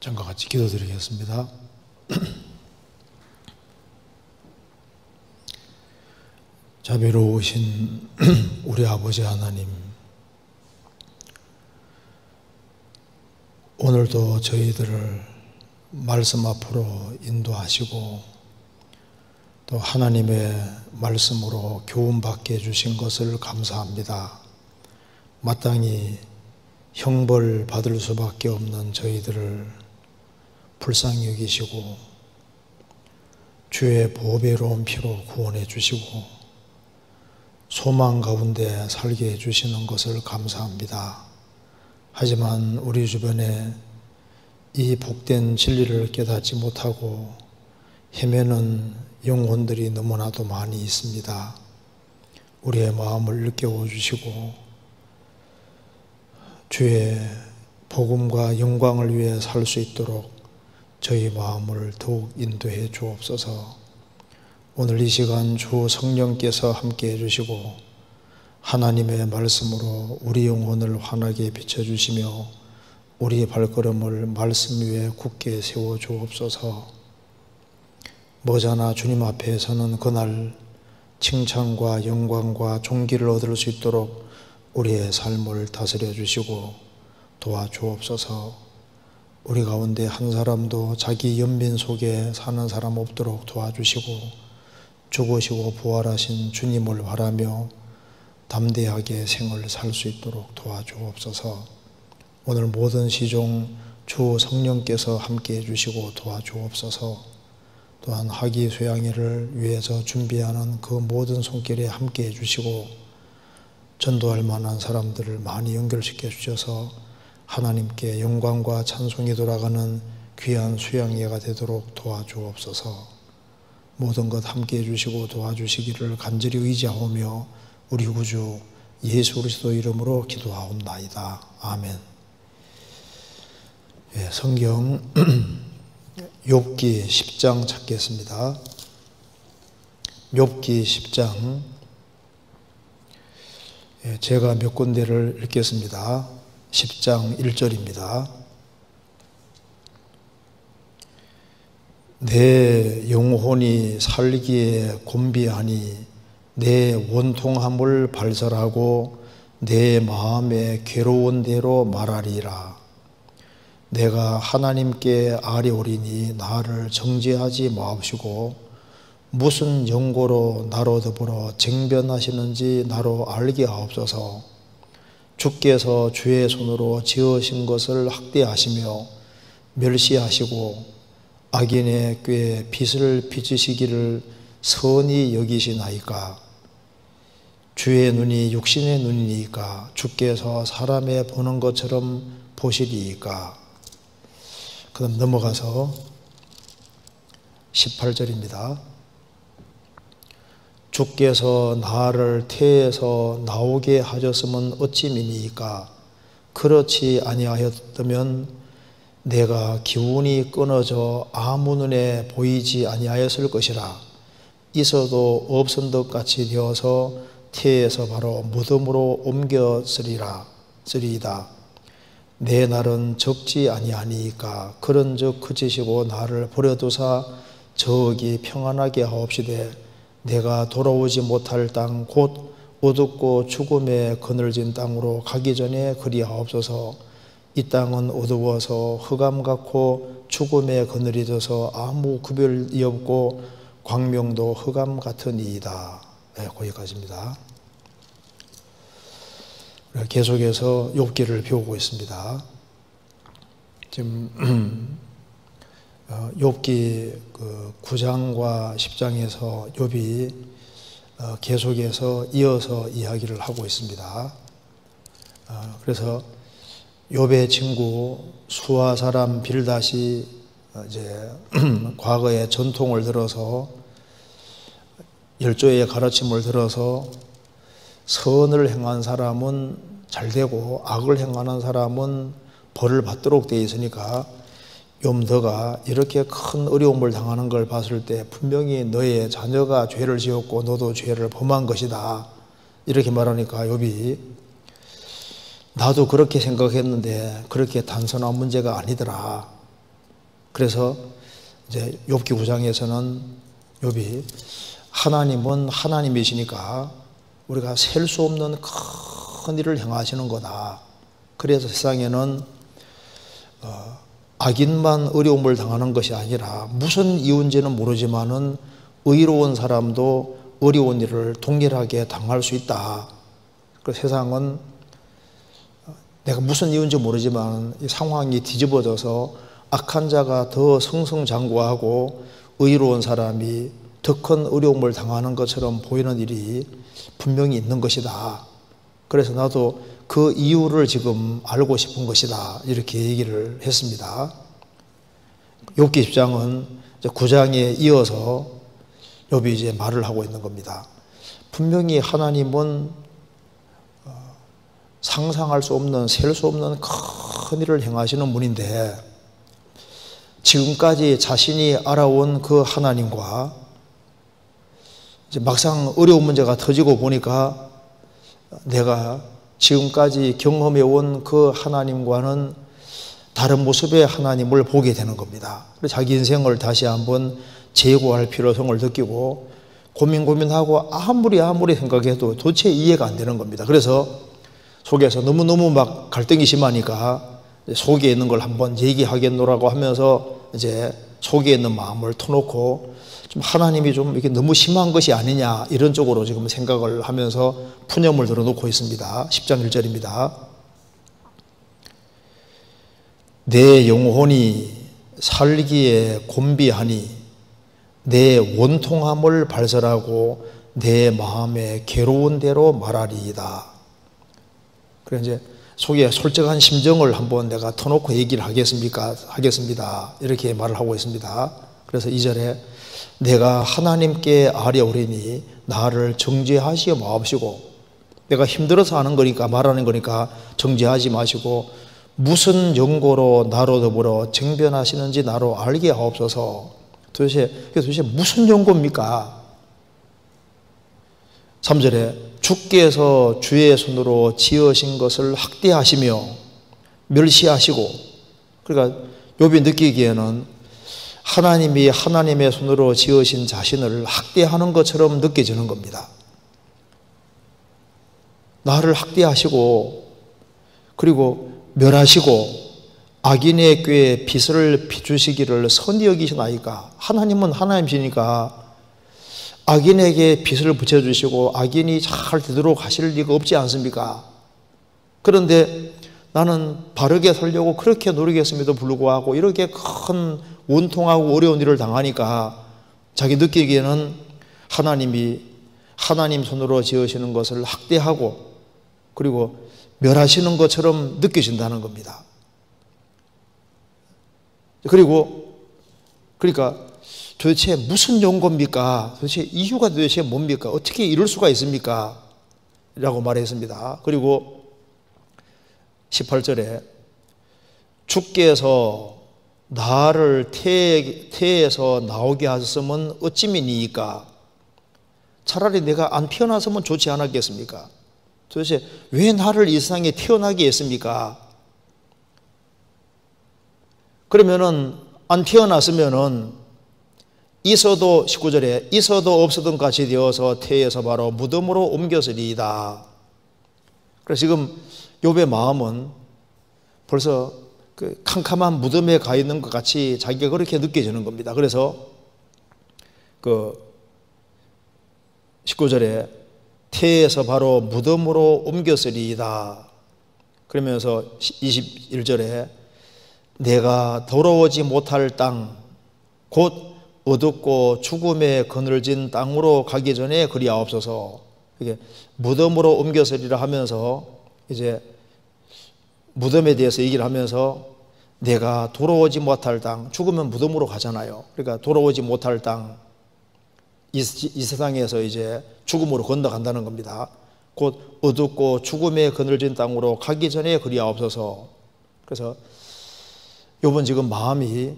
잠깐 같이 기도드리겠습니다. 자비로우신 우리 아버지 하나님, 오늘도 저희들을 말씀 앞으로 인도하시고 또 하나님의 말씀으로 교훈받게 해주신 것을 감사합니다. 마땅히 형벌 받을 수밖에 없는 저희들을 불쌍히 여기시고 주의 보배로운 피로 구원해 주시고 소망 가운데 살게 해주시는 것을 감사합니다. 하지만 우리 주변에 이 복된 진리를 깨닫지 못하고 헤매는 영혼들이 너무나도 많이 있습니다. 우리의 마음을 일깨워 주시고 주의 복음과 영광을 위해 살 수 있도록 저희 마음을 더욱 인도해 주옵소서. 오늘 이 시간 주 성령께서 함께 해주시고 하나님의 말씀으로 우리 영혼을 환하게 비춰주시며 우리 발걸음을 말씀 위에 굳게 세워 주옵소서. 머지않아 주님 앞에 서는 그날 칭찬과 영광과 존귀를 얻을 수 있도록 우리의 삶을 다스려 주시고 도와주옵소서. 우리 가운데 한 사람도 자기 연민 속에 사는 사람 없도록 도와주시고 죽으시고 부활하신 주님을 바라며 담대하게 생을 살 수 있도록 도와주옵소서. 오늘 모든 시종 주 성령께서 함께 해주시고 도와주옵소서. 또한 학위 수양회를 위해서 준비하는 그 모든 손길에 함께 해주시고 전도할 만한 사람들을 많이 연결시켜 주셔서 하나님께 영광과 찬송이 돌아가는 귀한 수양회가 되도록 도와주옵소서. 모든 것 함께 해주시고 도와주시기를 간절히 의지하오며 우리 구주 예수 그리스도 이름으로 기도하옵나이다. 아멘. 예, 성경 욥기 10장 찾겠습니다. 욥기 10장, 제가 몇 군데를 읽겠습니다. 10장 1절입니다. 내 영혼이 살기에 곤비하니 내 원통함을 발설하고 내 마음에 괴로운 대로 말하리라. 내가 하나님께 아뢰오리니 나를 정죄하지 마옵시고 무슨 연고로 나로 더불어 쟁변하시는지 나로 알게 하옵소서. 주께서 주의 손으로 지으신 것을 학대하시며 멸시하시고 악인의 꾀에 빚을 빚으시기를 선히 여기시나이까. 주의 눈이 육신의 눈이니까 주께서 사람의 보는 것처럼 보시리이까. 그럼 넘어가서 18절입니다. 주께서 나를 태에서 나오게 하셨으면 어찌 미니이까. 그렇지 아니하였다면 내가 기운이 끊어져 아무 눈에 보이지 아니하였을 것이라. 있어도 없은 것 같이 되어서 태에서 바로 무덤으로 옮겼으리이다. 내 날은 적지 아니하니까. 그런즉 그치시고 나를 버려두사 저기 평안하게 하옵시되 내가 돌아오지 못할 땅 곧 어둡고 죽음에 그늘진 땅으로 가기 전에 그리하옵소서. 이 땅은 어두워서 흑암 같고 죽음에 그늘이 져서 아무 구별이 없고 광명도 흑암 같으니이다. 네, 거기까지입니다. 계속해서 욥기를 배우고 있습니다. 지금 욥기 9장과 10장에서 욥이 계속해서 이어서 이야기를 하고 있습니다. 그래서 욥의 친구 수아 사람 빌닷이 이제 과거의 전통을 들어서 열조의 가르침을 들어서 선을 행한 사람은 잘 되고 악을 행하는 사람은 벌을 받도록 되어 있으니까 욥너가 이렇게 큰 어려움을 당하는 걸 봤을 때 분명히 너의 자녀가 죄를 지었고 너도 죄를 범한 것이다. 이렇게 말하니까 욥이 나도 그렇게 생각했는데 그렇게 단순한 문제가 아니더라. 그래서 이제 욥기 9장에서는 욥이 하나님은 하나님이시니까 우리가 셀 수 없는 큰 일을 행하시는 거다. 그래서 세상에는 악인만 어려움을 당하는 것이 아니라 무슨 이유인지는 모르지만은 의로운 사람도 어려운 일을 동일하게 당할 수 있다. 그 세상은 내가 무슨 이유인지 모르지만 이 상황이 뒤집어져서 악한 자가 더 승승장구하고 의로운 사람이 더 큰 어려움을 당하는 것처럼 보이는 일이 분명히 있는 것이다. 그래서 나도 그 이유를 지금 알고 싶은 것이다. 이렇게 얘기를 했습니다. 욥기 10장은 9장에 이어서 욥이 이제 말을 하고 있는 겁니다. 분명히 하나님은 상상할 수 없는, 셀 수 없는 큰 일을 행하시는 분인데 지금까지 자신이 알아온 그 하나님과 이제 막상 어려운 문제가 터지고 보니까 내가 지금까지 경험해온 그 하나님과는 다른 모습의 하나님을 보게 되는 겁니다. 그래서 자기 인생을 다시 한번 재고할 필요성을 느끼고 고민하고 아무리 생각해도 도대체 이해가 안 되는 겁니다. 그래서 속에서 너무너무 막 갈등이 심하니까 속에 있는 걸 한번 얘기하겠노라고 하면서 이제 속에 있는 마음을 터놓고 좀 하나님이 좀 이게 너무 심한 것이 아니냐 이런 쪽으로 지금 생각을 하면서 푸념을 들어놓고 있습니다. 10장 1절입니다. 내 영혼이 살기에 곤비하니 내 원통함을 발설하고 내 마음에 괴로운 대로 말하리이다. 그래 이제 속에 솔직한 심정을 한번 내가 터놓고 얘기를 하겠습니다. 이렇게 말을 하고 있습니다. 그래서 2절에 내가 하나님께 아뢰오리니 나를 정죄하시어 마옵시고, 내가 힘들어서 하는 거니까 말하는 거니까 정죄하지 마시고 무슨 연고로 나로 더불어 쟁변하시는지 나로 알게 하옵소서. 도대체 무슨 연고입니까? 3절에 주께서 주의 손으로 지으신 것을 학대하시며 멸시하시고, 그러니까 욥이 느끼기에는 하나님이 하나님의 손으로 지으신 자신을 학대하는 것처럼 느껴지는 겁니다. 나를 학대하시고 그리고 멸하시고 악인의 꾀에 빚을 비추시기를 선히 여기시나이까. 하나님은 하나님이시니까 악인에게 빚을 붙여주시고 악인이 잘 되도록 하실 리가 없지 않습니까? 그런데 나는 바르게 살려고 그렇게 노력했음에도 불구하고 이렇게 큰 원통하고 어려운 일을 당하니까 자기 느끼기에는 하나님이 하나님 손으로 지으시는 것을 학대하고 그리고 멸하시는 것처럼 느껴진다는 겁니다. 그러니까 도대체 무슨 연고입니까? 도대체 이유가 도대체 뭡니까? 어떻게 이럴 수가 있습니까? 라고 말했습니다. 그리고 18절에 주께서 나를 태에서 나오게 하셨으면 어찌미니이까. 차라리 내가 안 태어났으면 좋지 않았겠습니까? 도대체 왜 나를 이 세상에 태어나게 했습니까? 그러면은 안 태어났으면은 있어도 19절에 있어도 없어도 같이 되어서 태에서 바로 무덤으로 옮겼으리이다. 그래서 지금 욥의 마음은 벌써 그 캄캄한 무덤에 가 있는 것 같이 자기가 그렇게 느껴지는 겁니다. 그래서 그 19절에 태에서 바로 무덤으로 옮겼으리이다. 그러면서 21절에 내가 더러워지 못할 땅 곧 어둡고 죽음에 그늘진 땅으로 가기 전에 그리하옵소서. 이게 무덤으로 옮겼으리라 하면서 이제 무덤에 대해서 얘기를 하면서 내가 돌아오지 못할 땅, 죽으면 무덤으로 가잖아요. 그러니까 돌아오지 못할 땅, 이 세상에서 이제 죽음으로 건너간다는 겁니다. 곧 어둡고 죽음에 그늘진 땅으로 가기 전에 그리하옵소서. 그래서 욥은 지금 마음이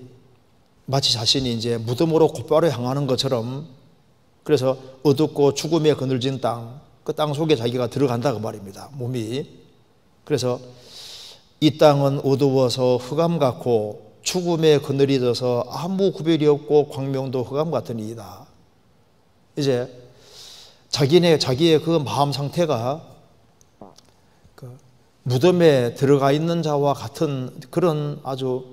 마치 자신이 이제 무덤으로 곧바로 향하는 것처럼, 그래서 어둡고 죽음에 그늘진 땅, 그 땅 속에 자기가 들어간다 그 말입니다. 몸이. 그래서 이 땅은 어두워서 흑암 같고 죽음에 그늘이 져서 아무 구별이 없고 광명도 흑암 같은 이이다. 이제 자기의 그 마음 상태가 그 무덤에 들어가 있는 자와 같은 그런 아주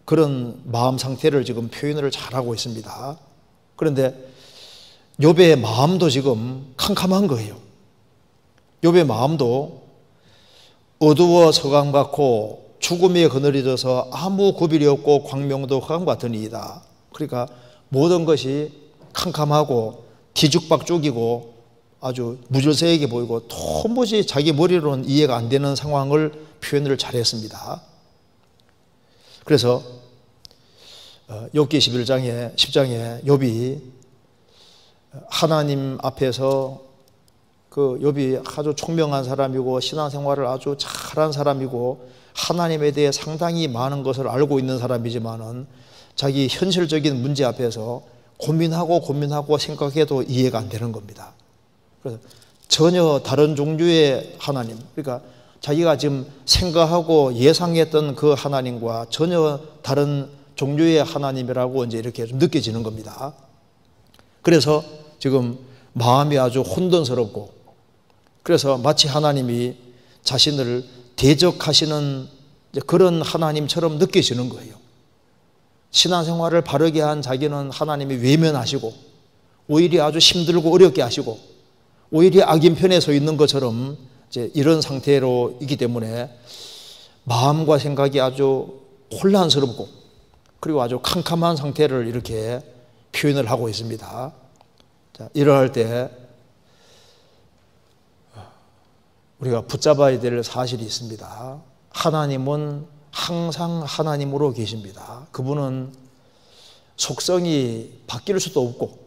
그런 마음 상태를 지금 표현을 잘하고 있습니다. 그런데 욥의 마음도 지금 캄캄한 거예요. 욥의 마음도 어두워 서강 같고 죽음에 그늘이 져서 아무 구별이 없고 광명도 흑암 같은 이이다. 그러니까 모든 것이 캄캄하고 뒤죽박죽이고 아주 무질서하게 보이고 도무지 자기 머리로는 이해가 안 되는 상황을 표현을 잘했습니다. 그래서 욥기 10장에 욥이 하나님 앞에서 그 욥이 아주 총명한 사람이고 신앙생활을 아주 잘한 사람이고 하나님에 대해 상당히 많은 것을 알고 있는 사람이지만은 자기 현실적인 문제 앞에서 고민하고 생각해도 이해가 안 되는 겁니다. 그래서 전혀 다른 종류의 하나님, 그러니까 자기가 지금 생각하고 예상했던 그 하나님과 전혀 다른 종류의 하나님이라고 이제 이렇게 좀 느껴지는 겁니다. 그래서 지금 마음이 아주 혼돈스럽고, 그래서 마치 하나님이 자신을 대적하시는 그런 하나님처럼 느껴지는 거예요. 신앙생활을 바르게 한 자기는 하나님이 외면하시고 오히려 아주 힘들고 어렵게 하시고 오히려 악인편에 서 있는 것처럼 이제 이런 상태로 있기 때문에 마음과 생각이 아주 혼란스럽고 그리고 아주 캄캄한 상태를 이렇게 표현을 하고 있습니다. 자, 이러할 때 우리가 붙잡아야 될 사실이 있습니다. 하나님은 항상 하나님으로 계십니다. 그분은 속성이 바뀔 수도 없고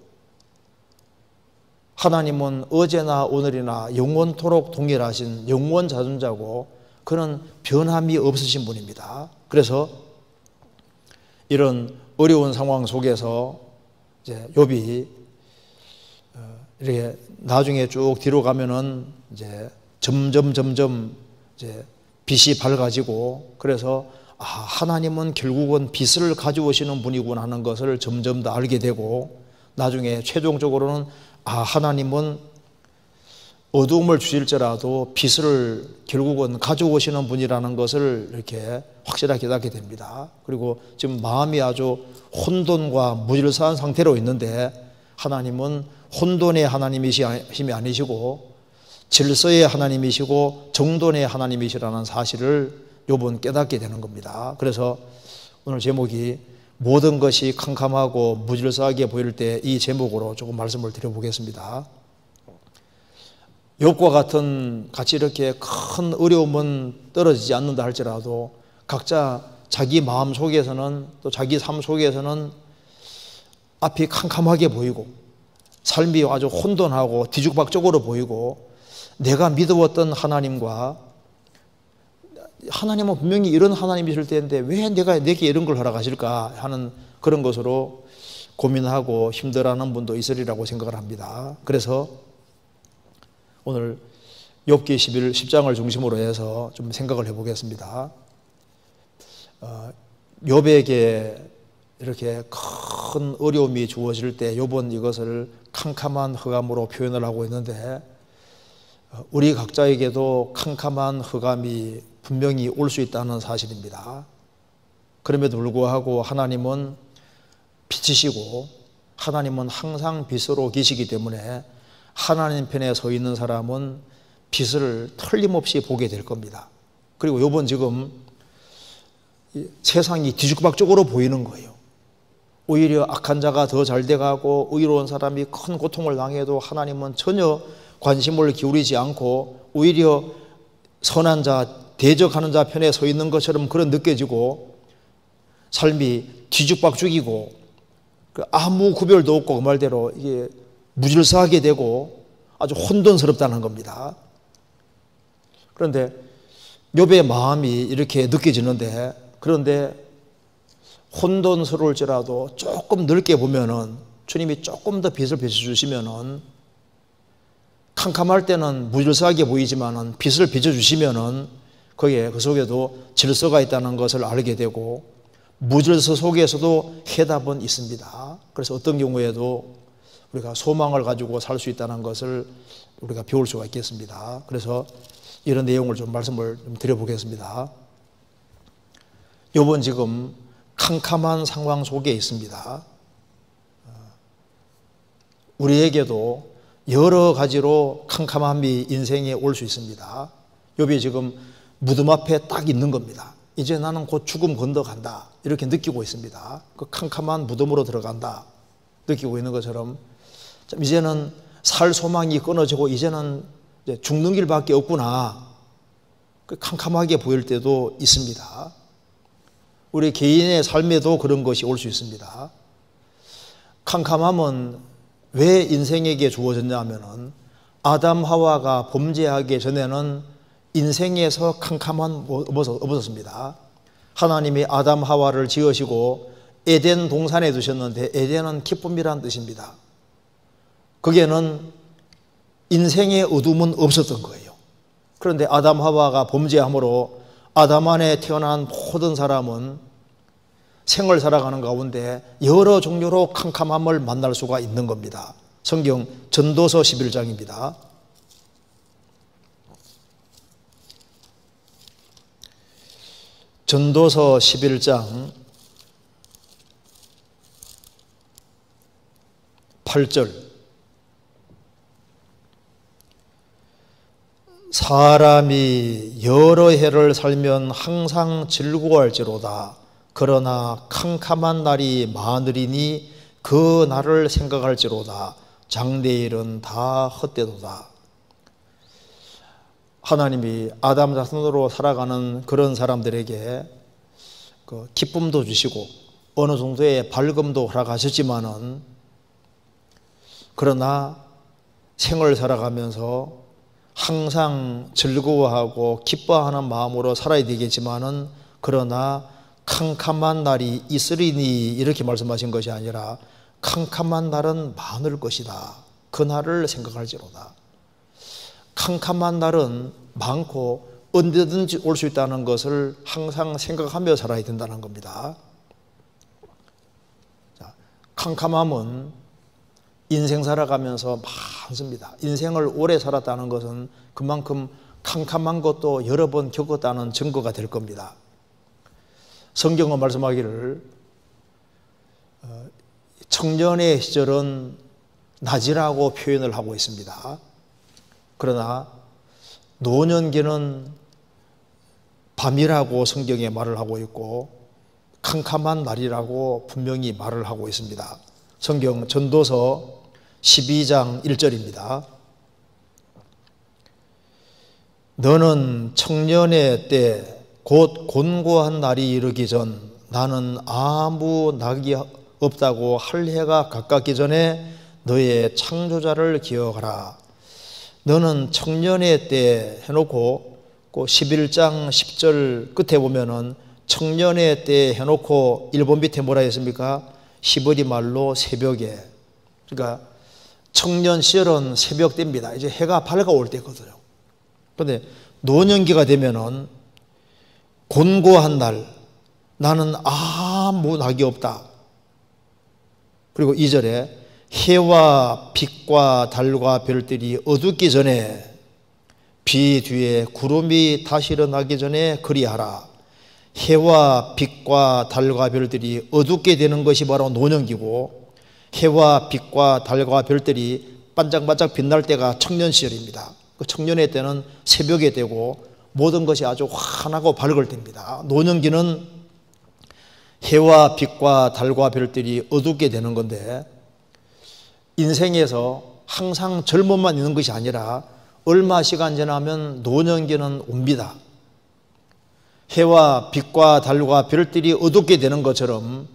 하나님은 어제나 오늘이나 영원토록 동일하신 영원자존자고 그는 변함이 없으신 분입니다. 그래서 이런 어려운 상황 속에서 이제 욥이 이렇게 나중에 쭉 뒤로 가면은 이제 점점 이제 빛이 밝아지고 그래서 하나님은 결국은 빛을 가져오시는 분이구나 하는 것을 점점 더 알게 되고 나중에 최종적으로는 하나님은 어두움을 주실지라도 빛을 결국은 가져오시는 분이라는 것을 이렇게 확실하게 깨닫게 됩니다. 그리고 지금 마음이 아주 혼돈과 무질서한 상태로 있는데 하나님은 혼돈의 하나님이심이 아니시고 질서의 하나님이시고 정돈의 하나님이시라는 사실을 욥은 깨닫게 되는 겁니다. 그래서 오늘 제목이 모든 것이 캄캄하고 무질서하게 보일 때 이 제목으로 조금 말씀을 드려보겠습니다. 욥과 같이 이렇게 큰 어려움은 떨어지지 않는다 할지라도 각자 자기 마음 속에서는 또 자기 삶 속에서는 앞이 캄캄하게 보이고 삶이 아주 혼돈하고 뒤죽박죽으로 보이고 내가 믿어왔던 하나님과 하나님은 분명히 이런 하나님이실 텐데 왜 내게 이런 걸 허락하실까 하는 그런 것으로 고민하고 힘들어하는 분도 있으리라고 생각을 합니다. 그래서 오늘 욥기 10장을 중심으로 해서 좀 생각을 해보겠습니다. 욥에게 이렇게 큰 어려움이 주어질 때 욥은 이것을 캄캄한 흑암으로 표현을 하고 있는데 우리 각자에게도 캄캄한 흑암이 분명히 올 수 있다는 사실입니다. 그럼에도 불구하고 하나님은 빛이시고 하나님은 항상 빛으로 계시기 때문에 하나님 편에 서 있는 사람은 빛을 틀림없이 보게 될 겁니다. 그리고 욥은 지금 세상이 뒤죽박죽으로 보이는 거예요. 오히려 악한 자가 더 잘 돼가고 의로운 사람이 큰 고통을 당해도 하나님은 전혀 관심을 기울이지 않고 오히려 선한 자, 대적하는 자 편에 서 있는 것처럼 그런 느껴지고 삶이 뒤죽박죽이고 아무 구별도 없고 그 말대로 이게 무질서하게 되고 아주 혼돈스럽다는 겁니다. 그런데 욥의 마음이 이렇게 느껴지는데 그런데 혼돈스러울지라도 조금 넓게 보면은 주님이 조금 더 빛을 비춰주시면은 캄캄할 때는 무질서하게 보이지만은 빛을 비춰주시면은 거기에 그 속에도 질서가 있다는 것을 알게 되고 무질서 속에서도 해답은 있습니다. 그래서 어떤 경우에도 우리가 소망을 가지고 살 수 있다는 것을 우리가 배울 수가 있겠습니다. 그래서 이런 내용을 좀 말씀을 좀 드려보겠습니다. 요번 지금 캄캄한 상황 속에 있습니다. 우리에게도 여러 가지로 캄캄함이 인생에 올 수 있습니다. 욥이 지금 무덤 앞에 딱 있는 겁니다. 이제 나는 곧 죽음 건너간다 이렇게 느끼고 있습니다. 그 캄캄한 무덤으로 들어간다 느끼고 있는 것처럼 이제는 살 소망이 끊어지고 이제는 죽는 길밖에 없구나 캄캄하게 보일 때도 있습니다. 우리 개인의 삶에도 그런 것이 올 수 있습니다. 캄캄함은 왜 인생에게 주어졌냐 하면은 아담 하와가 범죄하기 전에는 인생에서 캄캄함 없었습니다. 하나님이 아담 하와를 지으시고 에덴 동산에 두셨는데 에덴은 기쁨이란 뜻입니다. 거기에는 인생의 어둠은 없었던 거예요. 그런데 아담 하와가 범죄함으로 아담 안에 태어난 모든 사람은 생을 살아가는 가운데 여러 종류로 캄캄함을 만날 수가 있는 겁니다. 성경 전도서 11장입니다. 전도서 11장 8절 사람이 여러 해를 살면 항상 즐거워할지로다. 그러나 캄캄한 날이 많으리니 그 날을 생각할지로다. 장래일은 다 헛되도다. 하나님이 아담 자손으로 살아가는 그런 사람들에게 그 기쁨도 주시고 어느 정도의 밝음도 허락하셨지만은 그러나 생을 살아가면서 항상 즐거워하고 기뻐하는 마음으로 살아야 되겠지만은 그러나 캄캄한 날이 있으리니 이렇게 말씀하신 것이 아니라 캄캄한 날은 많을 것이다. 그 날을 생각할지로다. 캄캄한 날은 많고 언제든지 올 수 있다는 것을 항상 생각하며 살아야 된다는 겁니다. 자, 캄캄함은 인생 살아가면서 많습니다. 인생을 오래 살았다는 것은 그만큼 캄캄한 것도 여러 번 겪었다는 증거가 될 겁니다. 성경은 말씀하기를 청년의 시절은 낮이라고 표현을 하고 있습니다. 그러나 노년기는 밤이라고 성경에 말을 하고 있고 캄캄한 날이라고 분명히 말을 하고 있습니다. 성경 전도서 12장 1절입니다. 너는 청년의 때 곧 곤고한 날이 이르기 전 나는 아무 낙이 없다고 할 해가 가깝기 전에 너의 창조자를 기억하라. 너는 청년의 때 해놓고 그 11장 10절 끝에 보면은 청년의 때 해놓고 1번 밑에 뭐라 했습니까? 히브리 말로 새벽에. 그러니까 청년 시절은 새벽 때입니다. 이제 해가 밝아올 때거든요. 그런데 노년기가 되면은 곤고한 날 나는 아무 낙이 없다. 그리고 2절에 해와 빛과 달과 별들이 어둡기 전에 비 뒤에 구름이 다시 일어나기 전에 그리하라. 해와 빛과 달과 별들이 어둡게 되는 것이 바로 노년기고 해와 빛과 달과 별들이 반짝반짝 빛날 때가 청년 시절입니다. 그 청년의 때는 새벽에 되고 모든 것이 아주 환하고 밝을 때입니다. 노년기는 해와 빛과 달과 별들이 어둡게 되는 건데 인생에서 항상 젊음만 있는 것이 아니라 얼마 시간 지나면 노년기는 옵니다. 해와 빛과 달과 별들이 어둡게 되는 것처럼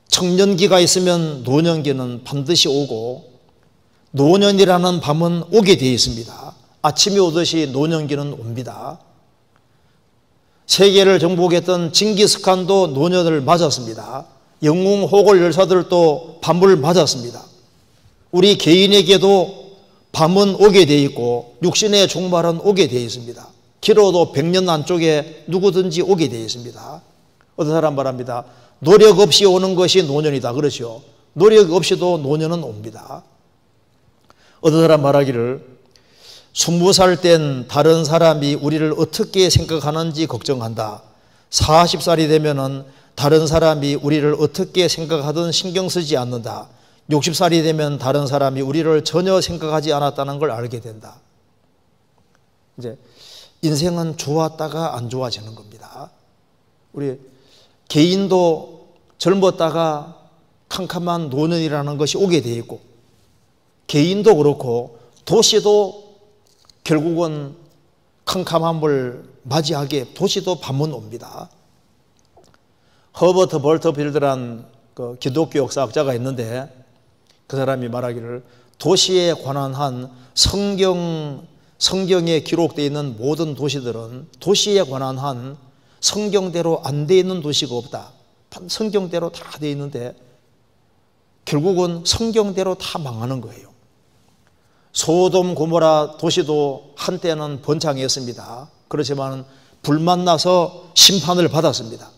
청년기가 있으면 노년기는 반드시 오고 노년이라는 밤은 오게 되어 있습니다. 아침이 오듯이 노년기는 옵니다. 세계를 정복했던 징기스칸도 노년을 맞았습니다. 영웅 호골 열사들도 밤을 맞았습니다. 우리 개인에게도 밤은 오게 되어 있고 육신의 종말은 오게 되어 있습니다. 길어도 100년 안쪽에 누구든지 오게 되어 있습니다. 어떤 사람 말합니다. 노력 없이 오는 것이 노년이다. 그렇죠. 노력 없이도 노년은 옵니다. 어떤 사람 말하기를 20살 땐 다른 사람이 우리를 어떻게 생각하는지 걱정한다. 40살이 되면은 다른 사람이 우리를 어떻게 생각하든 신경 쓰지 않는다. 60살이 되면 다른 사람이 우리를 전혀 생각하지 않았다는 걸 알게 된다. 이제 인생은 좋았다가 안 좋아지는 겁니다. 우리 개인도 젊었다가 캄캄한 노년이라는 것이 오게 돼 있고, 개인도 그렇고 도시도 결국은 캄캄함을 맞이하게 도시도 밤은 옵니다. 허버트 벌터필드란 그 기독교 역사학자가 있는데 그 사람이 말하기를 도시에 관한 한 성경에 기록되어 있는 모든 도시들은 도시에 관한 한 성경대로 안 되어 있는 도시가 없다. 성경대로 다 되어 있는데 결국은 성경대로 다 망하는 거예요. 소돔 고모라 도시도 한때는 번창했습니다. 그렇지만 불만 나서 심판을 받았습니다.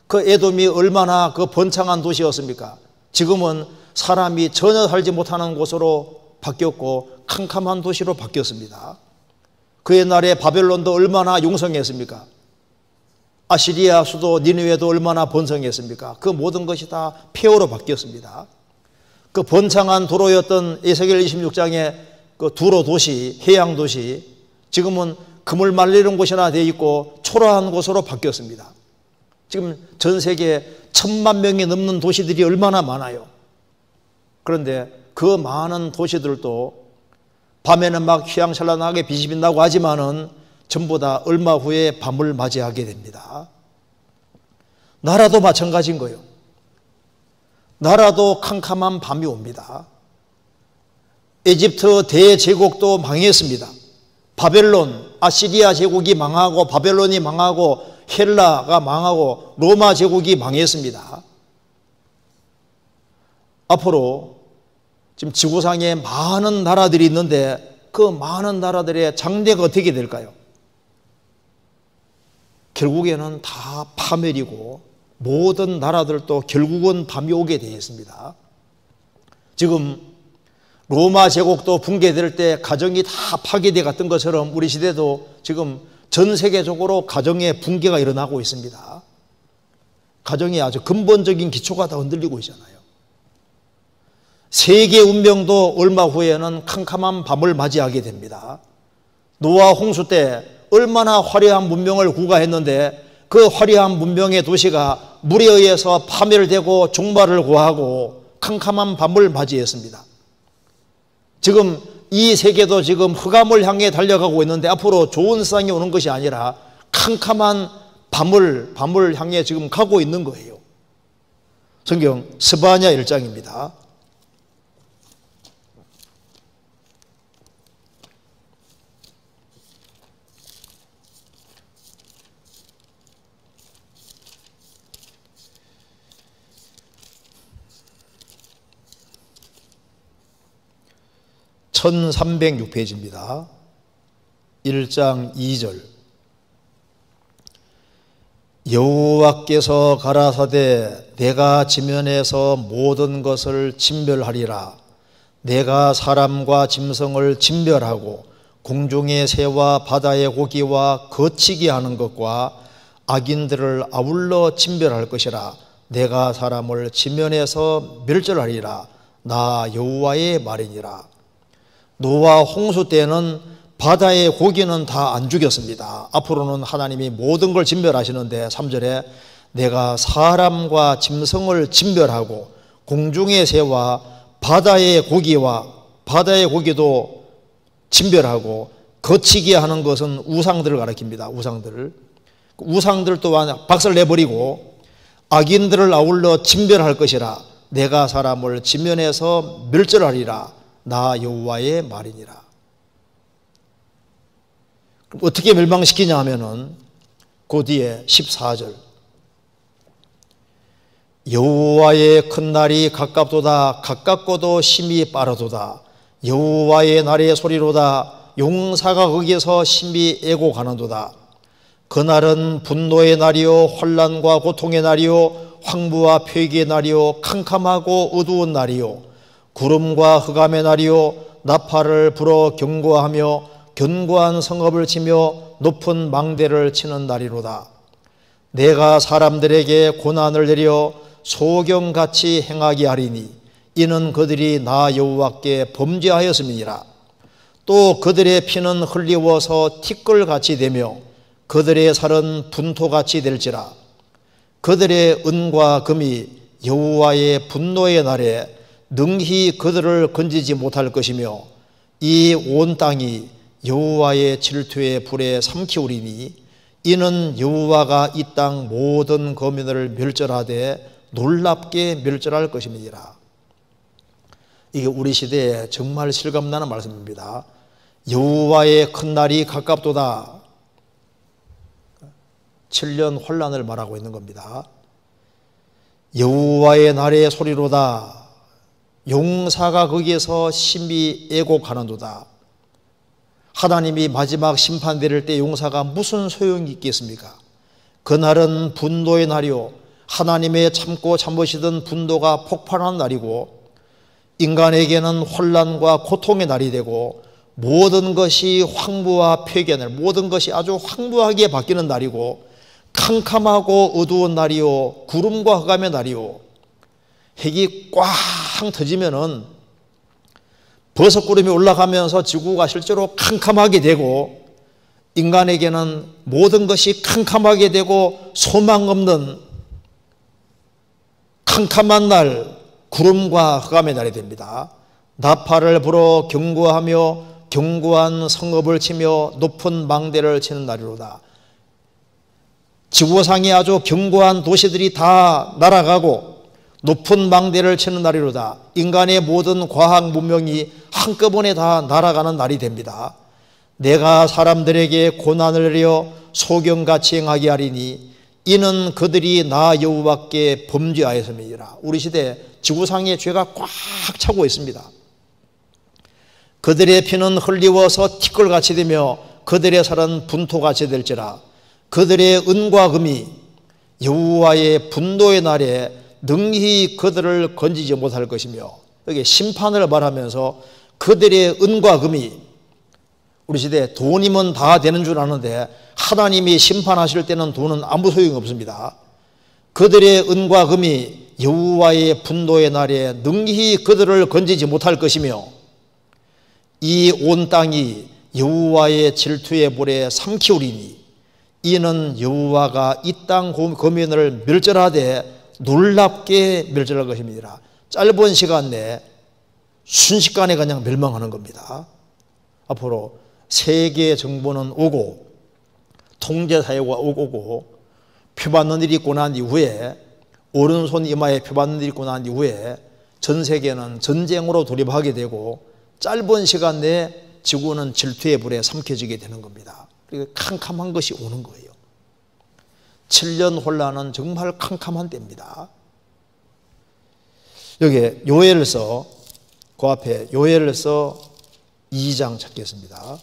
그 에돔이 얼마나 그 번창한 도시였습니까? 지금은 사람이 전혀 살지 못하는 곳으로 바뀌었고 캄캄한 도시로 바뀌었습니다. 그 옛날에 바벨론도 얼마나 용성했습니까? 아시리아 수도 니느웨도 얼마나 번성했습니까? 그 모든 것이 다 폐허로 바뀌었습니다. 그 번창한 도로였던 에스겔 26장의 그 두로 도시, 해양 도시, 지금은 금을 말리는 곳이나 되어 있고 초라한 곳으로 바뀌었습니다. 지금 전 세계에 1000만 명이 넘는 도시들이 얼마나 많아요. 그런데 그 많은 도시들도 밤에는 막 휘황찬란하게 빛이 빛나고 하지만은 전부 다 얼마 후에 밤을 맞이하게 됩니다. 나라도 마찬가지인 거예요. 나라도 캄캄한 밤이 옵니다. 에집트 대제국도 망했습니다. 바벨론, 아시리아 제국이 망하고 바벨론이 망하고 헬라가 망하고 로마 제국이 망했습니다. 앞으로 지금 지구상에 많은 나라들이 있는데 그 많은 나라들의 장래가 어떻게 될까요? 결국에는 다 파멸이고 모든 나라들도 결국은 밤이 오게 되어 있습니다. 지금 로마 제국도 붕괴될 때 가정이 다 파괴돼 갔던 것처럼 우리 시대도 지금 전 세계적으로 가정의 붕괴가 일어나고 있습니다. 가정의 아주 근본적인 기초가 다 흔들리고 있잖아요. 세계 운명도 얼마 후에는 캄캄한 밤을 맞이하게 됩니다. 노아 홍수 때 얼마나 화려한 문명을 구가했는데 그 화려한 문명의 도시가 물에 의해서 파멸되고 종말을 고하고 캄캄한 밤을 맞이했습니다. 지금 이 세계도 지금 흑암을 향해 달려가고 있는데 앞으로 좋은 세상이 오는 것이 아니라 캄캄한 밤을 향해 지금 가고 있는 거예요. 성경 스바냐 1장입니다. (1306페이지입니다) 1장 2절. 여호와께서 가라사대 내가 지면에서 모든 것을 진멸하리라. 내가 사람과 짐승을 진멸하고 공중의 새와 바다의 고기와 거치게 하는 것과 악인들을 아울러 진멸할 것이라. 내가 사람을 지면에서 멸절하리라. 나 여호와의 말이니라. 노아 홍수 때는 바다의 고기는 다 안 죽였습니다. 앞으로는 하나님이 모든 걸 진멸하시는데 3절에 내가 사람과 짐승을 진멸하고 공중의 새와 바다의 고기도 진멸하고 거치게 하는 것은 우상들을 가리킵니다. 우상들 또한 박살 내버리고 악인들을 아울러 진멸할 것이라. 내가 사람을 지면에서 멸절하리라. 나 여호와의 말이니라. 그럼 어떻게 멸망시키냐 하면은 그 뒤에 14절. 여호와의 큰 날이 가깝도다. 가깝고도 심히 빠르도다. 여호와의 날의 소리로다. 용사가 거기에서 심히 애고 가는도다. 그날은 분노의 날이요 혼란과 고통의 날이요 황무와 폐기의 날이요 캄캄하고 어두운 날이요 구름과 흑암의 날이요 나팔을 불어 경고하며 견고한 성읍을 치며 높은 망대를 치는 날이로다. 내가 사람들에게 고난을 내려 소경같이 행하게 하리니 이는 그들이 나 여호와께 범죄하였음이니라. 또 그들의 피는 흘리워서 티끌같이 되며 그들의 살은 분토같이 될지라. 그들의 은과 금이 여호와의 분노의 날에 능히 그들을 건지지 못할 것이며 이 온 땅이 여호와의 질투의 불에 삼키우리니 이는 여호와가 이 땅 모든 거민을 멸절하되 놀랍게 멸절할 것임이니라. 이게 우리 시대에 정말 실감나는 말씀입니다. 여호와의 큰 날이 가깝도다. 7년 혼란을 말하고 있는 겁니다. 여호와의 날의 소리로다. 용사가 거기에서 심히 애곡하는도다. 하나님이 마지막 심판 내릴 때 용사가 무슨 소용이 있겠습니까? 그날은 분노의 날이요 하나님의 참고 참으시던 분노가 폭발하는 날이고 인간에게는 혼란과 고통의 날이 되고 모든 것이 황무와 폐기의 날, 모든 것이 아주 황무하게 바뀌는 날이고 캄캄하고 어두운 날이요 구름과 흑암의 날이요 핵이 꽝 터지면은 버섯구름이 올라가면서 지구가 실제로 캄캄하게 되고 인간에게는 모든 것이 캄캄하게 되고 소망 없는 캄캄한 날, 구름과 흑암의 날이 됩니다. 나팔을 불어 경고하며 견고한 성읍을 치며 높은 망대를 치는 날이로다. 지구상에 아주 견고한 도시들이 다 날아가고 높은 망대를 치는 날이로다. 인간의 모든 과학 문명이 한꺼번에 다 날아가는 날이 됩니다. 내가 사람들에게 고난을 내려 소경같이 행하게 하리니 이는 그들이 나 여호와께 범죄하였음이니라. 우리 시대 지구상에 죄가 꽉 차고 있습니다. 그들의 피는 흘리워서 티끌같이 되며 그들의 살은 분토같이 될지라. 그들의 은과 금이 여호와의 분노의 날에 능히 그들을 건지지 못할 것이며, 여기 심판을 말하면서 그들의 은과 금이, 우리 시대에 돈이면 다 되는 줄 아는데 하나님이 심판하실 때는 돈은 아무 소용이 없습니다. 그들의 은과 금이 여호와의 분노의 날에 능히 그들을 건지지 못할 것이며 이 온 땅이 여호와의 질투의 불에 삼키우리니 이는 여호와가 이 땅 거민을 멸절하되 놀랍게 멸절할 것입니다. 짧은 시간 내에 순식간에 그냥 멸망하는 겁니다. 앞으로 세계 정부는 오고 통제사회가 오고 표받는 일이 있고 난 이후에 오른손 이마에 표받는 일이 있고 난 이후에 전 세계는 전쟁으로 돌입하게 되고 짧은 시간 내에 지구는 질투의 불에 삼켜지게 되는 겁니다. 그리고 캄캄한 것이 오는 거예요. 7년 혼란은 정말 캄캄한 때입니다. 여기 요엘서, 그 앞에 요엘서 2장 찾겠습니다.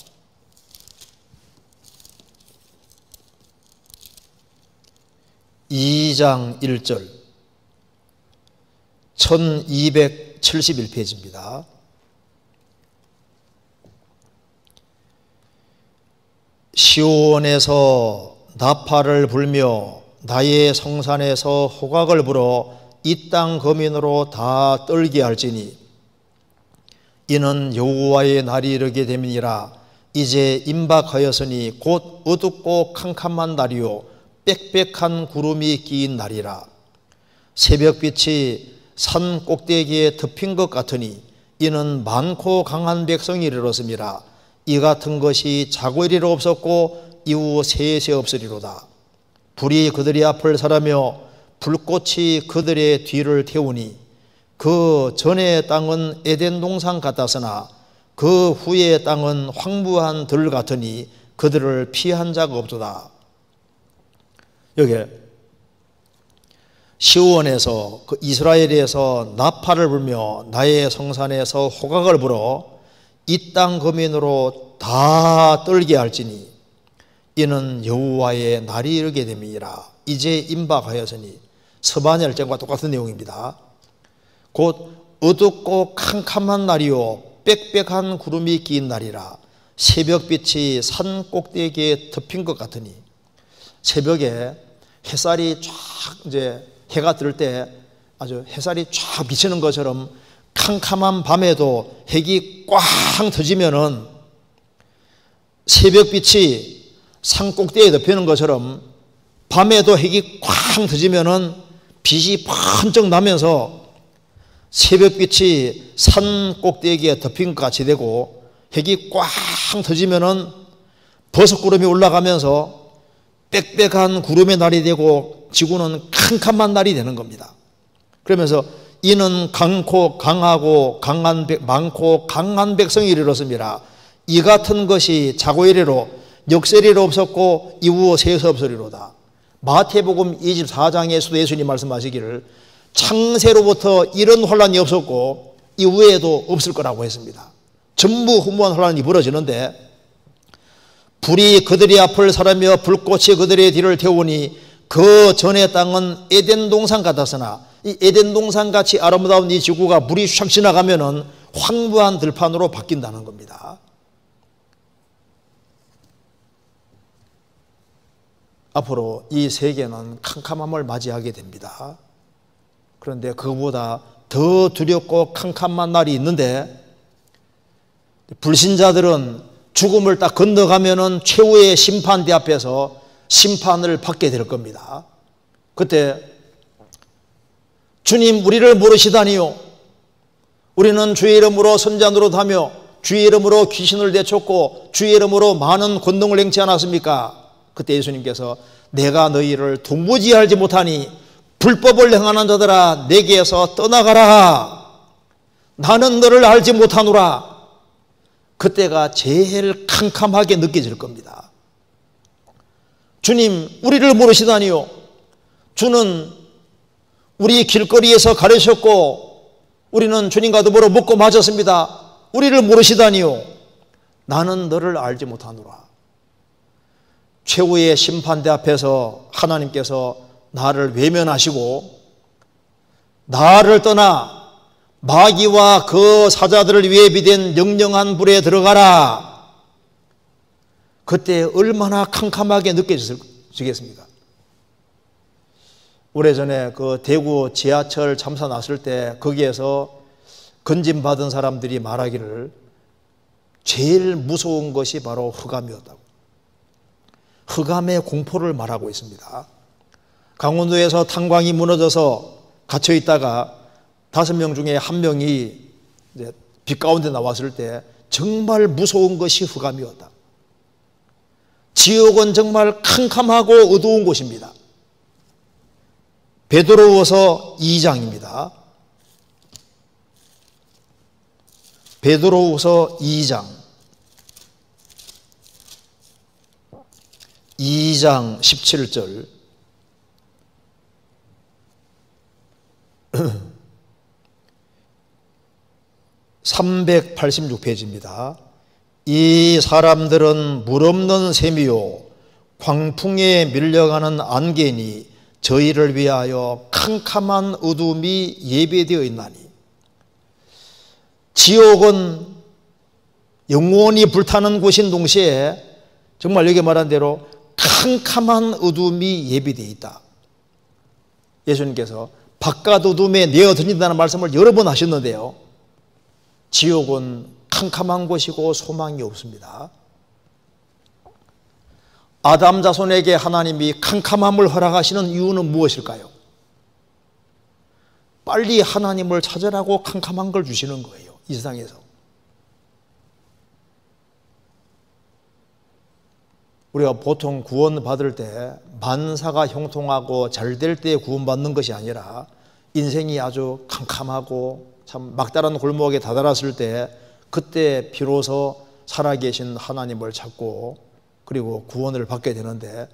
(2장 1절) 1271페이지입니다. 시온에서 나팔을 불며 나의 성산에서 호각을 불어 이 땅 거민으로 다 떨게 할지니 이는 여호와의 날이 이르게 됨이니라. 이제 임박하였으니 곧 어둡고 캄캄한 날이요 빽빽한 구름이 끼인 날이라. 새벽빛이 산 꼭대기에 덮인 것 같으니 이는 많고 강한 백성이 이르렀음이라. 이 같은 것이 자고 이리로 없었고 이후 세세 없으리로다. 불이 그들의 앞을 살아며 불꽃이 그들의 뒤를 태우니 그 전의 땅은 에덴 동산 같았으나 그 후의 땅은 황무한 들 같으니 그들을 피한 자가 없도다. 여기 시온에서 그 이스라엘에서 나팔을 불며 나의 성산에서 호각을 불어 이 땅 거민으로 다 떨게 할지니 이는 여호와의 날이 이르게 됨이니라. 이제 임박하였으니 서반열전과 똑같은 내용입니다. 곧 어둡고 캄캄한 날이요 빽빽한 구름이 낀 날이라. 새벽빛이 산 꼭대기에 덮인 것 같으니, 새벽에 햇살이 쫙 이제 해가 뜰 때 아주 햇살이 쫙 비치는 것처럼 캄캄한 밤에도 핵이 꽝 터지면은 새벽빛이 산 꼭대기에 덮이는 것처럼 밤에도 핵이 꽝 터지면은 빛이 번쩍 나면서 새벽빛이 산 꼭대기에 덮인 것 같이 되고, 핵이 꽝 터지면은 버섯구름이 올라가면서 빽빽한 구름의 날이 되고 지구는 캄캄한 날이 되는 겁니다. 그러면서 이는 많고 강한 백성이 이르렀습니다. 이 같은 것이 자고 이래로 역설이로 없었고 이후 세서 없으리로다. 마태복음 24장에서도 예수님 말씀하시기를 창세로부터 이런 혼란이 없었고 이후에도 없을 거라고 했습니다. 전무후무한 혼란이 벌어지는데, 불이 그들의 앞을 사르며 불꽃이 그들의 뒤를 태우니 그 전의 땅은 에덴 동산 같았으나, 이 에덴 동산 같이 아름다운 이 지구가 물이 샥 지나가면은 황무한 들판으로 바뀐다는 겁니다. 앞으로 이 세계는 캄캄함을 맞이하게 됩니다. 그런데 그보다 더 두렵고 캄캄한 날이 있는데, 불신자들은 죽음을 딱 건너가면은 최후의 심판대 앞에서 심판을 받게 될 겁니다. 그때 주님 우리를 모르시다니요, 우리는 주의 이름으로 선자 노릇하며 주의 이름으로 귀신을 내쫓고 주의 이름으로 많은 권능을 행치 않았습니까? 그때 예수님께서 내가 너희를 도무지 알지 못하니 불법을 행하는 자들아 내게서 떠나가라, 나는 너를 알지 못하노라. 그때가 제일 캄캄하게 느껴질 겁니다. 주님 우리를 모르시다니요, 주는 우리 길거리에서 가르쳤고 우리는 주님과 더불어 먹고 마셨습니다. 우리를 모르시다니요, 나는 너를 알지 못하노라. 최후의 심판대 앞에서 하나님께서 나를 외면하시고 나를 떠나 마귀와 그 사자들을 위해 비된 영영한 불에 들어가라. 그때 얼마나 캄캄하게 느껴지겠습니까? 오래전에 그 대구 지하철 참사 났을 때 거기에서 건진받은 사람들이 말하기를 제일 무서운 것이 바로 흑암이었다고. 흑암의 공포를 말하고 있습니다. 강원도에서 탄광이 무너져서 갇혀 있다가 5명 중에 1명이 이제 빛 가운데 나왔을 때 정말 무서운 것이 흑암이었다. 지옥은 정말 캄캄하고 어두운 곳입니다. 베드로후서 2장입니다. 베드로후서 2장 17절 386페이지입니다. 이 사람들은 물 없는 샘이요 광풍에 밀려가는 안개니 저희를 위하여 캄캄한 어둠이 예배되어 있나니. 지옥은 영원히 불타는 곳인 동시에 정말 여기 말한 대로 캄캄한 어둠이 예비되어 있다. 예수님께서 바깥 어둠에 내어드린다는 말씀을 여러 번 하셨는데요, 지옥은 캄캄한 곳이고 소망이 없습니다. 아담 자손에게 하나님이 캄캄함을 허락하시는 이유는 무엇일까요? 빨리 하나님을 찾으라고 캄캄한 걸 주시는 거예요, 이 세상에서. 우리가 보통 구원 받을 때 만사가 형통하고 잘 될 때 구원받는 것이 아니라 인생이 아주 캄캄하고 참 막다른 골목에 다다랐을 때 그때 비로소 살아계신 하나님을 찾고 그리고 구원을 받게 되는데,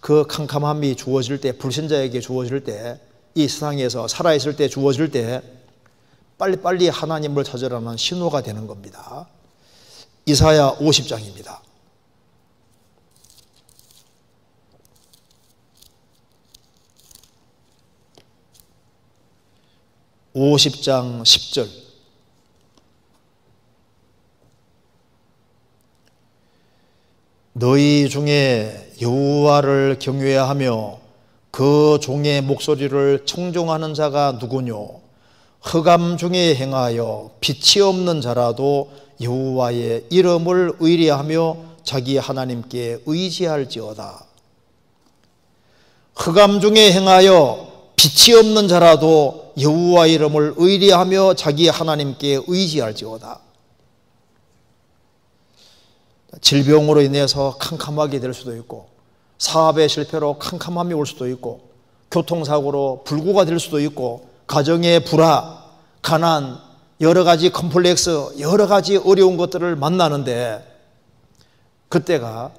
그 캄캄함이 주어질 때, 불신자에게 주어질 때, 이 세상에서 살아있을 때 주어질 때 빨리빨리 하나님을 찾으라는 신호가 되는 겁니다. 이사야 50장입니다. 50장 10절. 너희 중에 여호와를 경외하며 그 종의 목소리를 청종하는 자가 누구뇨? 흑암 중에 행하여 빛이 없는 자라도 여호와의 이름을 의뢰하며 자기 하나님께 의지할지어다. 흑암 중에 행하여 빛이 없는 자라도 여호와 이름을 의뢰하며 자기 하나님께 의지할지어다. 질병으로 인해서 캄캄하게 될 수도 있고, 사업의 실패로 캄캄함이 올 수도 있고, 교통사고로 불구가 될 수도 있고, 가정의 불화, 가난, 여러 가지 컴플렉스, 여러 가지 어려운 것들을 만나는데, 그때가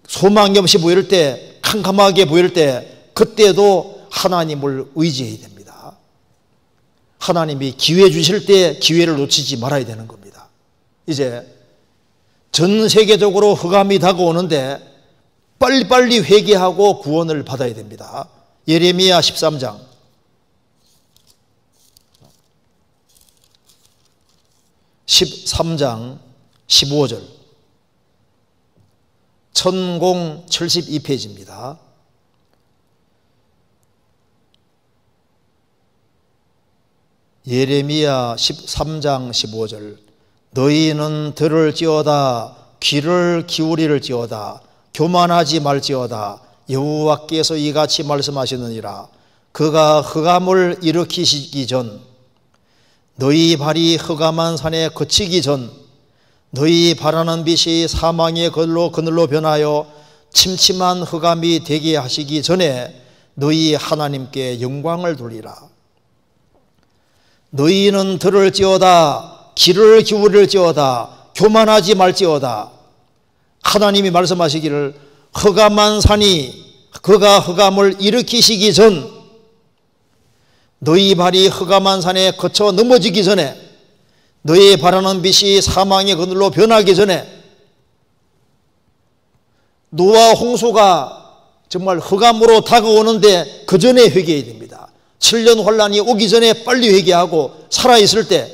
소망이 없이 보일 때, 캄캄하게 보일 때, 그때도 하나님을 의지해야 됩니다. 하나님이 기회 주실 때 기회를 놓치지 말아야 되는 겁니다. 이제 전 세계적으로 흑암이 다가오는데 빨리빨리 회개하고 구원을 받아야 됩니다. 예레미야 13장 13장 15절 1072페이지입니다. 예레미야 13장 15절 너희는 들을지어다 귀를 기울일지어다 교만하지 말지어다 여호와께서 이같이 말씀하시느니라 그가 흑암을 일으키시기 전 너희 발이 흑암한 산에 그치기 전 너희 바라는 빛이 사망의 그늘로 변하여 침침한 흑암이 되게 하시기 전에 너희 하나님께 영광을 돌리라. 너희는 들을지어다 귀를 기울일지어다 교만하지 말지어다. 하나님이 말씀하시기를 흑암한 산이 그가 흑암을 일으키시기 전 너희 발이 흑암한 산에 거쳐 넘어지기 전에 너희 바라는 빛이 사망의 그늘로 변하기 전에 노아 홍수가 정말 흑암으로 다가오는데 그 전에 회개해야 됩니다. 7년 환란이 오기 전에 빨리 회개하고 살아있을 때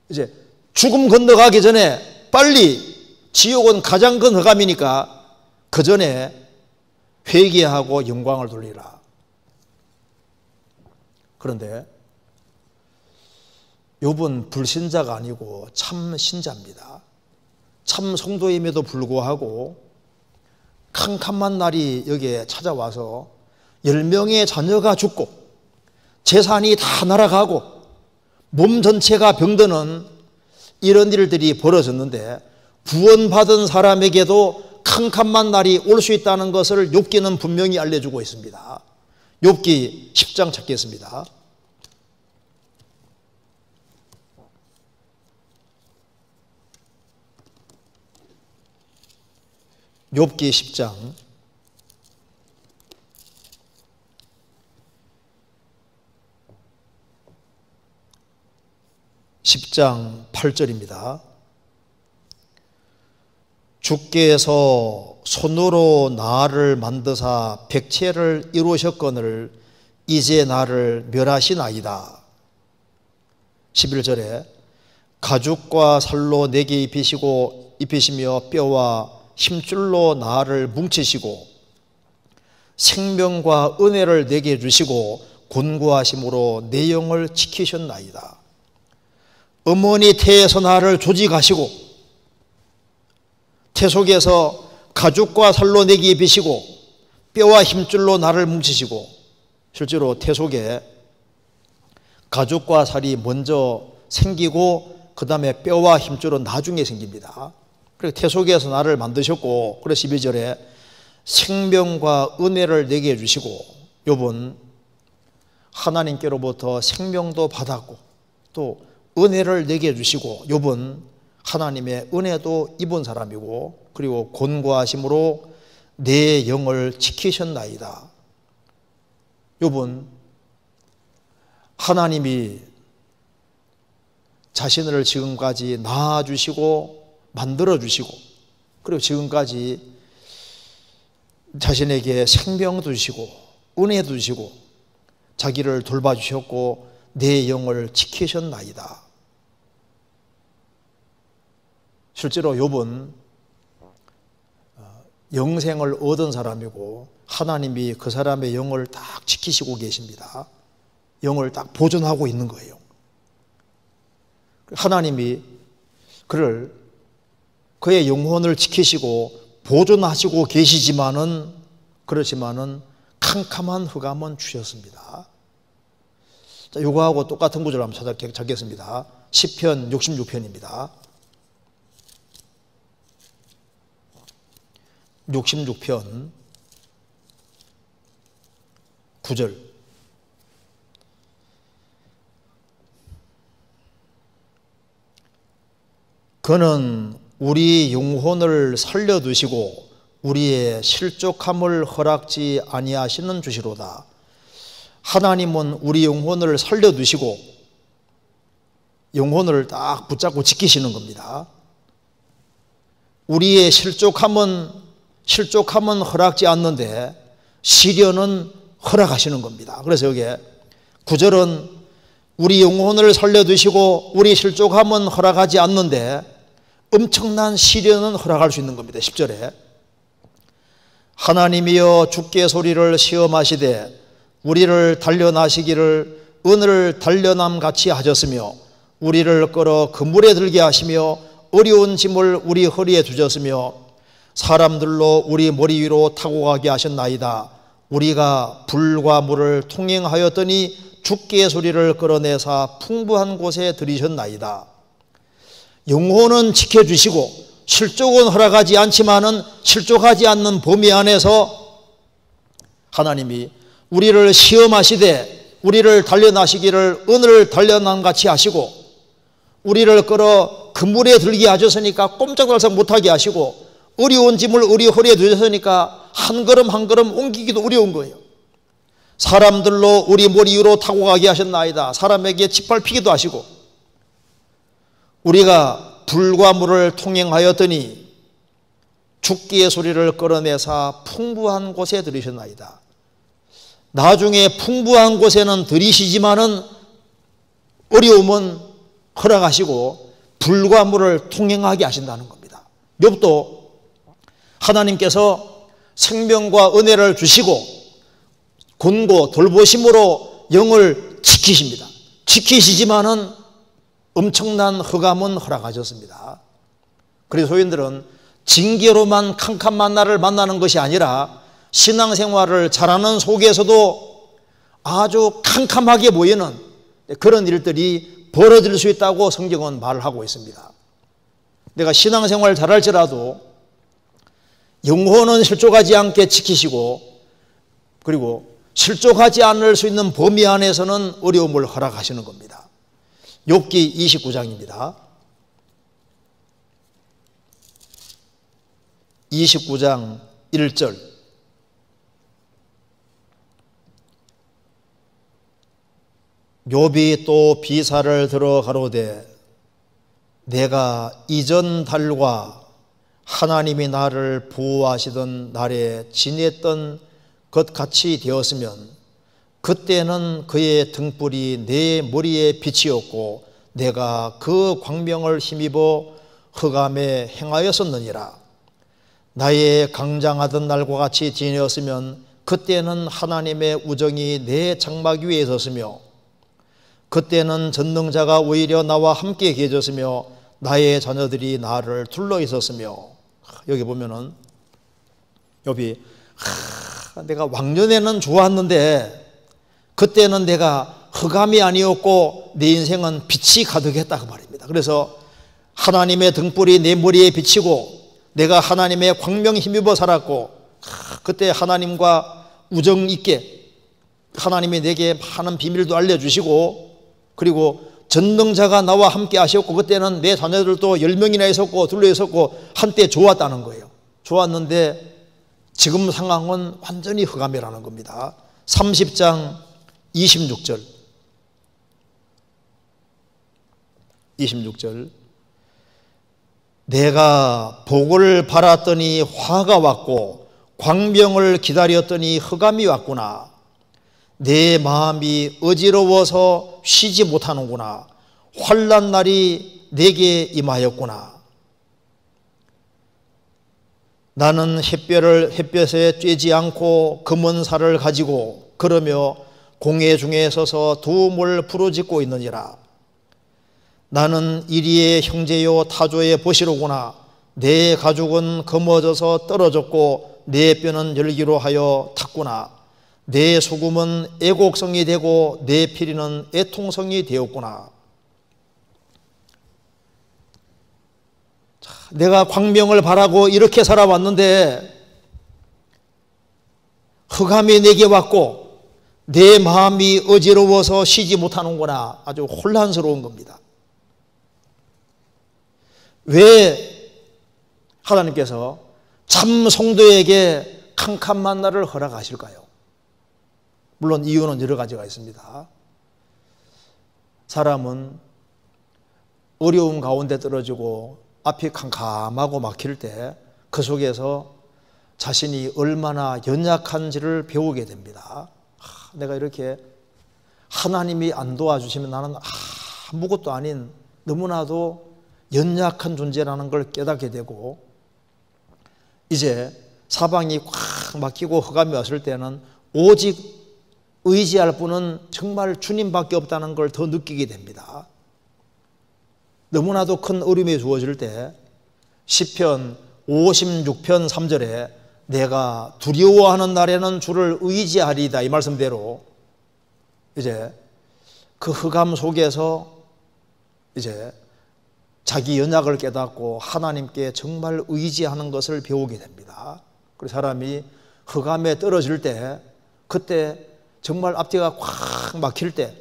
이제 죽음 건너가기 전에 빨리 지옥은 가장 큰 흑암이니까 그 전에 회개하고 영광을 돌리라. 그런데 욥은 불신자가 아니고 참 신자입니다. 참 성도임에도 불구하고 캄캄한 날이 여기에 찾아와서 10명의 자녀가 죽고 재산이 다 날아가고 몸 전체가 병드는 이런 일들이 벌어졌는데 구원받은 사람에게도 캄캄한 날이 올 수 있다는 것을 욥기는 분명히 알려주고 있습니다. 욥기 10장 찾겠습니다. 욥기 10장 10장 8절입니다. 주께서 손으로 나를 만드사 백체를 이루셨거늘 이제 나를 멸하시나이다. 11절에 가죽과 살로 내게 입히시며 뼈와 힘줄로 나를 뭉치시고 생명과 은혜를 내게 주시고 곤고하심으로 내 영을 지키셨나이다. 어머니 태에서 나를 조직하시고 태 속에서 가죽과 살로 내게 입히시고 뼈와 힘줄로 나를 뭉치시고 실제로 태 속에 가죽과 살이 먼저 생기고 그 다음에 뼈와 힘줄은 나중에 생깁니다. 그리고 태 속에서 나를 만드셨고 그래서 12절에 생명과 은혜를 내게 해주시고 욥은 하나님께로부터 생명도 받았고 또 은혜를 내게 해주시고 욥은 하나님의 은혜도 입은 사람이고 그리고 곤고하심으로 내 영을 지키셨나이다. 욥은 하나님이 자신을 지금까지 낳아주시고 만들어주시고 그리고 지금까지 자신에게 생명도 주시고 은혜도 주시고 자기를 돌봐주셨고 내 영을 지키셨나이다. 실제로 욥은 영생을 얻은 사람이고 하나님이 그 사람의 영을 딱 지키시고 계십니다. 영을 딱 보존하고 있는 거예요. 하나님이 그의 영혼을 지키시고 보존하시고 계시지만은 그렇지만은 캄캄한 흑암은 주셨습니다. 자, 이거하고 똑같은 구절 한번 찾겠습니다. 시편 66편입니다. 66편 9절. 그는 우리 영혼을 살려두시고 우리의 실족함을 허락지 아니하시는 주시로다. 하나님은 우리 영혼을 살려두시고 영혼을 딱 붙잡고 지키시는 겁니다. 우리의 실족함은 허락지 않는데 시련은 허락하시는 겁니다. 그래서 여기에 9절은 우리 영혼을 살려두시고 우리 실족함은 허락하지 않는데 엄청난 시련은 허락할 수 있는 겁니다. 10절에 하나님이여 주께 소리를 시험하시되 우리를 단련하시기를 은을 단련함같이 하셨으며 우리를 끌어 그물에 들게 하시며 어려운 짐을 우리 허리에 두셨으며 사람들로 우리 머리 위로 타고 가게 하셨나이다. 우리가 불과 물을 통행하였더니 주께 소리를 끌어내사 풍부한 곳에 들이셨나이다. 영혼은 지켜주시고 실족은 허락하지 않지만은 실족하지 않는 범위 안에서 하나님이 우리를 시험하시되 우리를 단련하시기를 은을 단련함같이 하시고 우리를 끌어 그물에 들게 하셨으니까 꼼짝달싹 못하게 하시고 어려운 짐을 우리 허리에 두셨으니까 한 걸음 한 걸음 옮기기도 어려운 거예요. 사람들로 우리 머리 위로 타고 가게 하셨나이다. 사람에게 짓밟히기도 하시고 우리가 불과 물을 통행하였더니 죽기의 소리를 끌어내사 풍부한 곳에 들이셨나이다. 나중에 풍부한 곳에는 들이시지만은 어려움은 허락하시고 불과 물을 통행하게 하신다는 겁니다. 욥도 하나님께서 생명과 은혜를 주시고 권고 돌보심으로 영을 지키십니다. 지키시지만은 엄청난 흑암은 허락하셨습니다. 그래서 소인들은 징계로만 캄캄한 날을 만나는 것이 아니라 신앙생활을 잘하는 속에서도 아주 캄캄하게 보이는 그런 일들이 벌어질 수 있다고 성경은 말을 하고 있습니다. 내가 신앙생활 잘할지라도 영혼은 실족하지 않게 지키시고 그리고 실족하지 않을 수 있는 범위 안에서는 어려움을 허락하시는 겁니다. 욥기 29장입니다. 29장 1절. 욥이 또 비사를 들어 가로되 내가 이전 달과 하나님이 나를 보호하시던 날에 지냈던 것 같이 되었으면 그때는 그의 등불이 내 머리에 빛이었고 내가 그 광명을 힘입어 흑암에 행하였었느니라. 나의 강장하던 날과 같이 지내었으면 그때는 하나님의 우정이 내 장막 위에 있었으며 그때는 전능자가 오히려 나와 함께 계셨으며 나의 자녀들이 나를 둘러 있었으며. 여기 보면은 욥이 내가 왕년에는 좋았는데 그때는 내가 흑암이 아니었고 내 인생은 빛이 가득했다 그 말입니다. 그래서 하나님의 등불이 내 머리에 비치고 내가 하나님의 광명에 힘입어 살았고 그때 하나님과 우정 있게 하나님이 내게 많은 비밀도 알려주시고 그리고 전능자가 나와 함께 하셨고 그때는 내 자녀들도 10명이나 있었고 둘러 있었고 한때 좋았다는 거예요. 좋았는데 지금 상황은 완전히 흑암이라는 겁니다. 30장 26절. 26절. 내가 복을 바랐더니 화가 왔고 광명을 기다렸더니 흑암이 왔구나. 내 마음이 어지러워서 쉬지 못하는구나. 환난 날이 내게 임하였구나. 나는 햇볕에 쬐지 않고 검은 살을 가지고 걸으며 공회 중에 서서 두음을 부르짖고 있느니라. 나는 이리의 형제요 타조의 보시로구나. 내 가죽은 검어져서 떨어졌고 내 뼈는 열기로 하여 탔구나. 내 소금은 애곡성이 되고 내 피리는 애통성이 되었구나. 자, 내가 광명을 바라고 이렇게 살아왔는데 흑암이 내게 왔고 내 마음이 어지러워서 쉬지 못하는구나. 아주 혼란스러운 겁니다. 왜 하나님께서 참 성도에게 캄캄한 날을 허락하실까요? 물론 이유는 여러 가지가 있습니다. 사람은 어려움 가운데 떨어지고 앞이 캄캄하고 막힐 때 그 속에서 자신이 얼마나 연약한지를 배우게 됩니다. 내가 이렇게 하나님이 안 도와주시면 나는 아무것도 아닌 너무나도 연약한 존재라는 걸 깨닫게 되고, 이제 사방이 꽉 막히고 흑암이 왔을 때는 오직 의지할 분은 정말 주님밖에 없다는 걸 더 느끼게 됩니다. 너무나도 큰 어려움이 주어질 때 시편 56편 3절에 내가 두려워하는 날에는 주를 의지하리이다, 이 말씀대로 이제 그 흑암 속에서 이제 자기 연약을 깨닫고 하나님께 정말 의지하는 것을 배우게 됩니다. 그래서 사람이 흑암에 떨어질 때, 그때 정말 앞뒤가 꽉 막힐 때,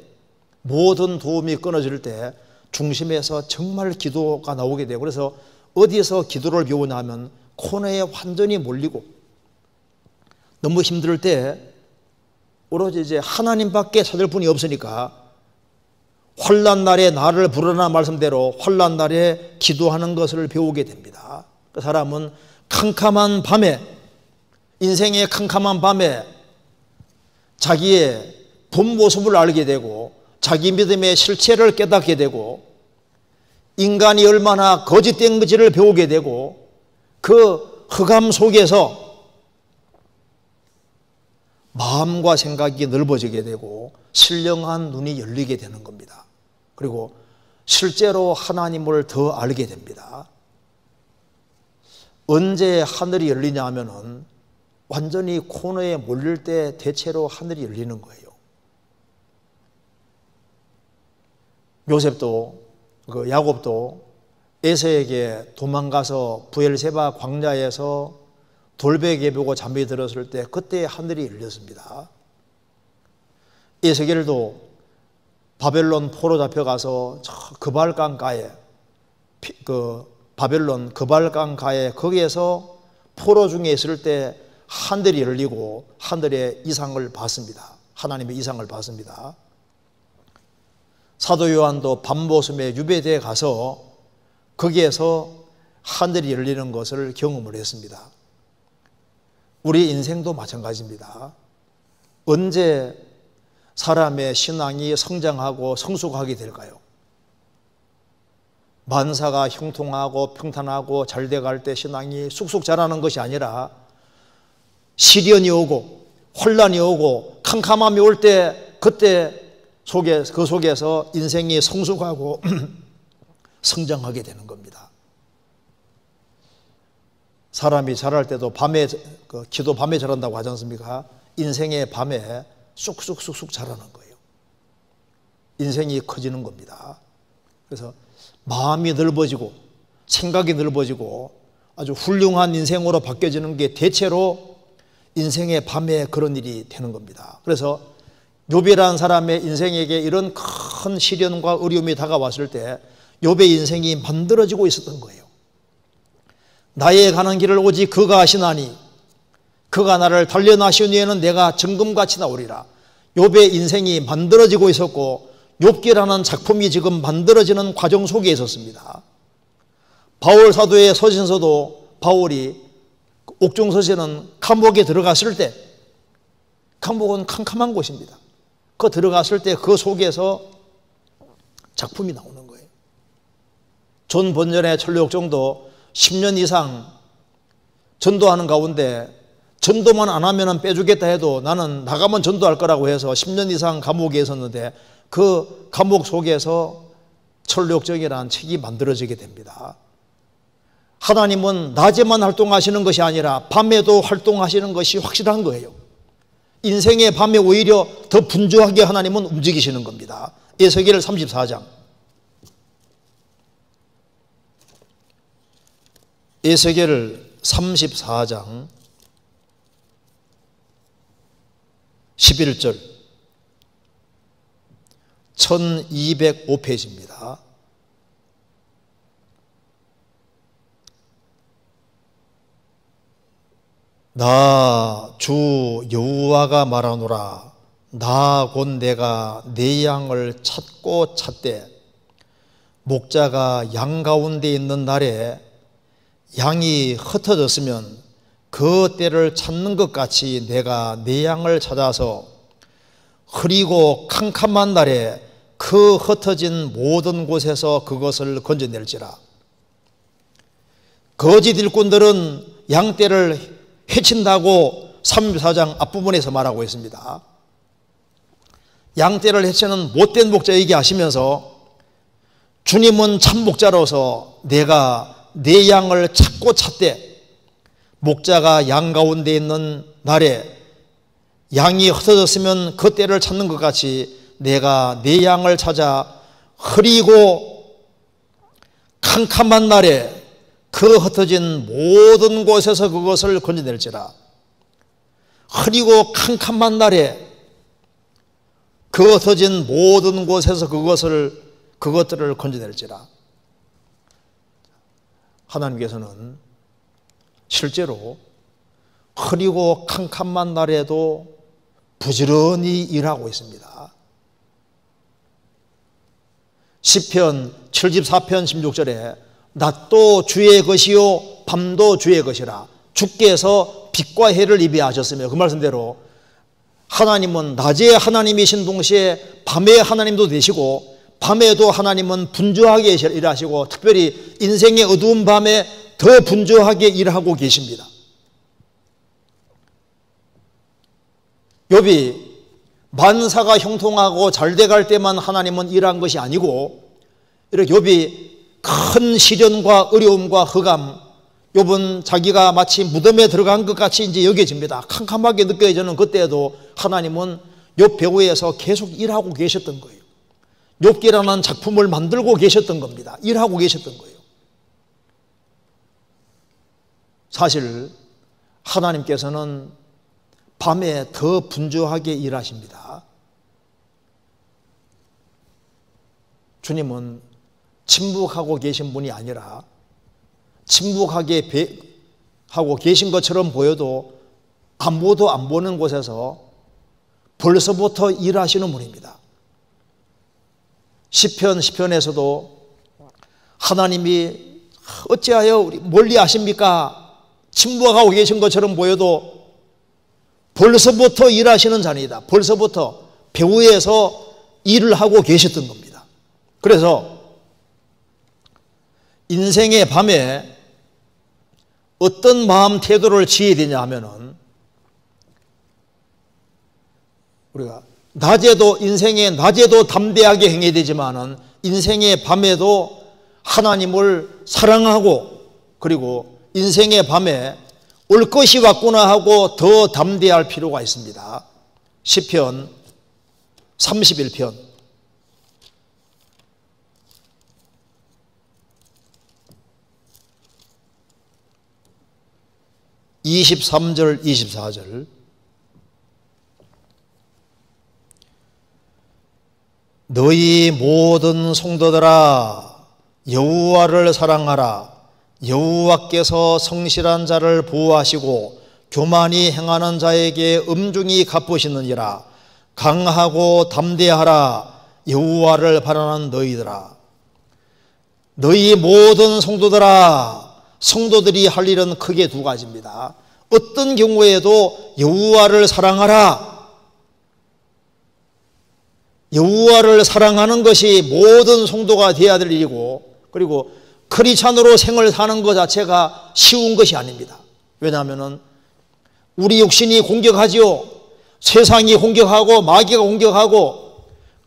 모든 도움이 끊어질 때 중심에서 정말 기도가 나오게 되고, 그래서 어디에서 기도를 배우냐 하면 코너에 완전히 몰리고 너무 힘들 때 오로지 이제 하나님밖에 찾을 분이 없으니까 환난 날에 나를 부르라 말씀대로 환난 날에 기도하는 것을 배우게 됩니다. 그 사람은 캄캄한 밤에, 인생의 캄캄한 밤에 자기의 본 모습을 알게 되고 자기 믿음의 실체를 깨닫게 되고 인간이 얼마나 거짓된지를 배우게 되고 그 흑암 속에서 마음과 생각이 넓어지게 되고 신령한 눈이 열리게 되는 겁니다. 그리고 실제로 하나님을 더 알게 됩니다. 언제 하늘이 열리냐 하면은 완전히 코너에 몰릴 때 대체로 하늘이 열리는 거예요. 요셉도 야곱도 에서에게 도망가서 브엘세바 광야에서 돌베개 보고 잠이 들었을 때 그때 하늘이 열렸습니다. 에스겔도 바벨론 포로 잡혀가서 저 그발강가에, 바벨론 그발강가에 거기에서 포로 중에 있을 때 하늘이 열리고 하늘의 이상을 봤습니다. 하나님의 이상을 봤습니다. 사도 요한도 밤모섬에 유배대에 가서 거기에서 하늘이 열리는 것을 경험을 했습니다. 우리 인생도 마찬가지입니다. 언제 사람의 신앙이 성장하고 성숙하게 될까요? 만사가 형통하고 평탄하고 잘 돼갈 때 신앙이 쑥쑥 자라는 것이 아니라 시련이 오고 혼란이 오고 캄캄함이 올 때 그때 그 속에서 인생이 성숙하고 성장하게 되는 겁니다. 사람이 자랄 때도 밤에 기도 밤에 자란다고 하지 않습니까? 인생의 밤에 쑥쑥쑥쑥 자라는 거예요. 인생이 커지는 겁니다. 그래서 마음이 넓어지고 생각이 넓어지고 아주 훌륭한 인생으로 바뀌어지는 게 대체로 인생의 밤에 그런 일이 되는 겁니다. 그래서 욥이라는 사람의 인생에게 이런 큰 시련과 어려움이 다가왔을 때 욥의 인생이 만들어지고 있었던 거예요. 나의 가는 길을 오직 그가 아시나니 그가 나를 단련하신 후에는 내가 정금같이 나오리라. 욥의 인생이 만들어지고 있었고 욥기라는 작품이 지금 만들어지는 과정 속에 있었습니다. 바울 사도의 서신서도 바울이 옥중서신은 감옥에 들어갔을 때, 감옥은 캄캄한 곳입니다. 그 들어갔을 때 그 속에서 작품이 나오는 거예요. 존 번전의 천류욕정도 10년 이상 전도하는 가운데 전도만 안 하면 빼주겠다 해도 나는 나가면 전도할 거라고 해서 10년 이상 감옥에 있었는데 그 감옥 속에서 천류욕정이라는 책이 만들어지게 됩니다. 하나님은 낮에만 활동하시는 것이 아니라 밤에도 활동하시는 것이 확실한 거예요. 인생의 밤에 오히려 더 분주하게 하나님은 움직이시는 겁니다. 에스겔 34장. 에스겔 34장 11절 1205페이지입니다. 나 주 여호와가 말하노라. 나 곧 내가 내 양을 찾고 찾되 목자가 양 가운데 있는 날에 양이 흩어졌으면 그 때를 찾는 것 같이 내가 내 양을 찾아서 흐리고 캄캄한 날에 그 흩어진 모든 곳에서 그것을 건져낼지라. 거짓 일꾼들은 양떼를 해친다고 34장 앞부분에서 말하고 있습니다. 양떼를 해치는 못된 목자 얘기하시면서 주님은 참 목자로서 내가 내 양을 찾고 찾되 목자가 양 가운데 있는 날에 양이 흩어졌으면 그 때를 찾는 것 같이 내가 내 양을 찾아 흐리고 캄캄한 날에 그 흩어진 모든 곳에서 그것을 건져낼지라. 흐리고 캄캄한 날에 그 흩어진 모든 곳에서 그것들을 건져낼지라. 하나님께서는 실제로 흐리고 캄캄한 날에도 부지런히 일하고 있습니다. 시편 74편 16절에 낮도 주의 것이요 밤도 주의 것이라. 주께서 빛과 해를 예비하셨으며, 그 말씀대로 하나님은 낮에 하나님이신 동시에 밤에 하나님도 되시고 밤에도 하나님은 분주하게 일하시고 특별히 인생의 어두운 밤에 더 분주하게 일하고 계십니다. 욥이 만사가 형통하고 잘 돼갈 때만 하나님은 일한 것이 아니고 이렇게 욥이 큰 시련과 어려움과 흑암, 욥은 자기가 마치 무덤에 들어간 것 같이 이제 여겨집니다. 캄캄하게 느껴지는 그때에도 하나님은 욥 배후에서 계속 일하고 계셨던 거예요. 욥기라는 작품을 만들고 계셨던 겁니다. 일하고 계셨던 거예요. 사실 하나님께서는 밤에 더 분주하게 일하십니다. 주님은 침묵하고 계신 분이 아니라 침묵하게 하고 계신 것처럼 보여도 아무도 안 보는 곳에서 벌써부터 일하시는 분입니다. 시편에서도 하나님이 어찌하여 우리 멀리 아십니까? 침묵하고 계신 것처럼 보여도 벌써부터 일하시는 자니다. 벌써부터 배후에서 일을 하고 계셨던 겁니다. 그래서 인생의 밤에 어떤 마음 태도를 취해야 되냐 하면은 우리가 인생의 낮에도 담대하게 행해야 되지만은 인생의 밤에도 하나님을 사랑하고 그리고 인생의 밤에 올 것이 왔구나 하고 더 담대할 필요가 있습니다. 시편 31편 23절 24절 너희 모든 성도들아 여호와를 사랑하라. 여호와께서 성실한 자를 보호하시고 교만히 행하는 자에게 엄중히 갚으시느니라. 강하고 담대하라. 여호와를 바라는 너희들아, 너희 모든 성도들아. 성도들이 할 일은 크게 두 가지입니다. 어떤 경우에도 여호와를 사랑하라. 여호와를 사랑하는 것이 모든 성도가 되어야 될 일이고, 그리고 크리스찬으로 생을 사는 것 자체가 쉬운 것이 아닙니다. 왜냐하면 우리 육신이 공격하지요. 세상이 공격하고 마귀가 공격하고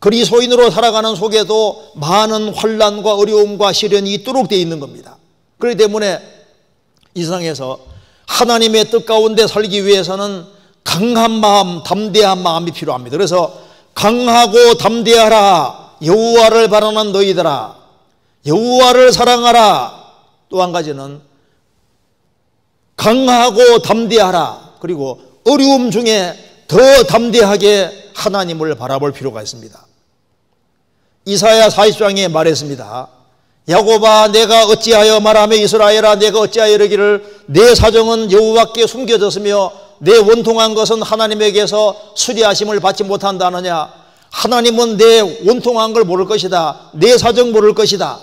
그리스도인으로 살아가는 속에도 많은 환난과 어려움과 시련이 있도록 되어 있는 겁니다. 그렇기 때문에 이 세상에서 하나님의 뜻 가운데 살기 위해서는 강한 마음, 담대한 마음이 필요합니다. 그래서 강하고 담대하라. 여호와를 바라는 너희들아, 여호와를 사랑하라. 또 한 가지는 강하고 담대하라. 그리고 어려움 중에 더 담대하게 하나님을 바라볼 필요가 있습니다. 이사야 40장에 말했습니다. 야곱아, 내가 어찌하여 말하며 이스라엘아, 내가 어찌하여 이르기를 내 사정은 여호와께 숨겨졌으며 내 원통한 것은 하나님에게서 수리하심을 받지 못한다느냐. 하나님은 내 원통한 걸 모를 것이다. 내 사정 모를 것이다.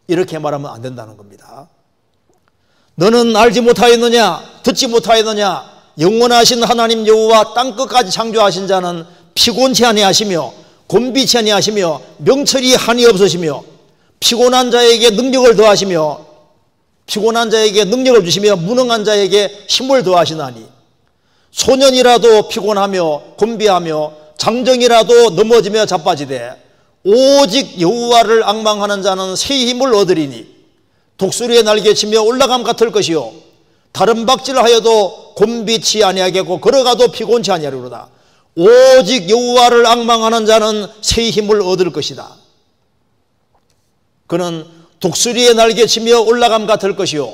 이렇게 말하면 안 된다는 겁니다. 너는 알지 못하였느냐, 듣지 못하였느냐. 영원하신 하나님 여호와 땅끝까지 창조하신 자는 피곤치 아니하시며 곤비치 아니하시며 명철이 한이 없으시며 피곤한 자에게 능력을 더하시며 피곤한 자에게 능력을 주시며 무능한 자에게 힘을 더하시나니 소년이라도 피곤하며 곤비하며 장정이라도 넘어지며 자빠지되 오직 여호와를 앙망하는 자는 새 힘을 얻으리니 독수리의 날개치며 올라감 같을 것이요 다른 박질하여도 곤비치 아니하겠고 걸어가도 피곤치 아니하리로다. 오직 여호와를 앙망하는 자는 새 힘을 얻을 것이다. 그는 독수리의 날개치며 올라감 같을 것이요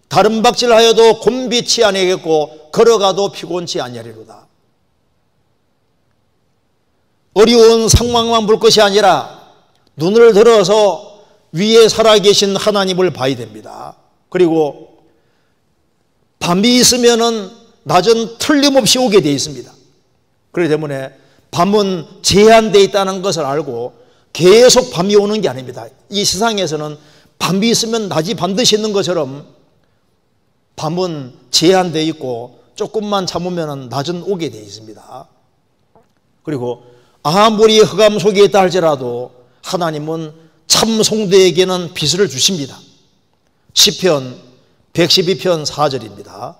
다른 박질하여도 곤비치 아니하겠고 걸어가도 피곤치 아니하리로다. 어려운 상황만 볼 것이 아니라 눈을 들어서 위에 살아계신 하나님을 봐야 됩니다. 그리고 밤이 있으면은 낮은 틀림없이 오게 되어 있습니다. 그렇기 때문에 밤은 제한되어 있다는 것을 알고 계속 밤이 오는 게 아닙니다. 이 세상에서는 밤이 있으면 낮이 반드시 있는 것처럼 밤은 제한되어 있고 조금만 참으면 낮은 오게 되어 있습니다. 그리고 아무리 흑암 속에 있다 할지라도 하나님은 참 성도에게는 빛을 주십니다. 시편 112편 4절입니다.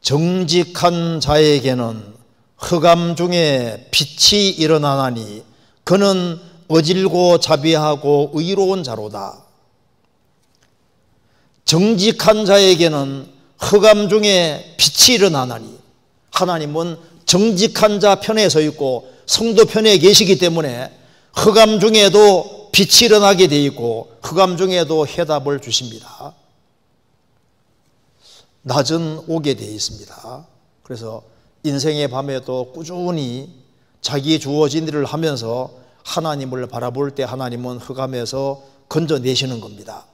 정직한 자에게는 흑암 중에 빛이 일어나나니 그는 어질고 자비하고 의로운 자로다. 정직한 자에게는 흑암 중에 빛이 일어나나니 하나님은 정직한 자 편에 서 있고 성도 편에 계시기 때문에 흑암 중에도 빛이 일어나게 되어 있고 흑암 중에도 해답을 주십니다. 낮은 오게 되어 있습니다. 그래서 인생의 밤에도 꾸준히 자기의 주어진 일을 하면서 하나님을 바라볼 때 하나님은 흑암에서 건져내시는 겁니다.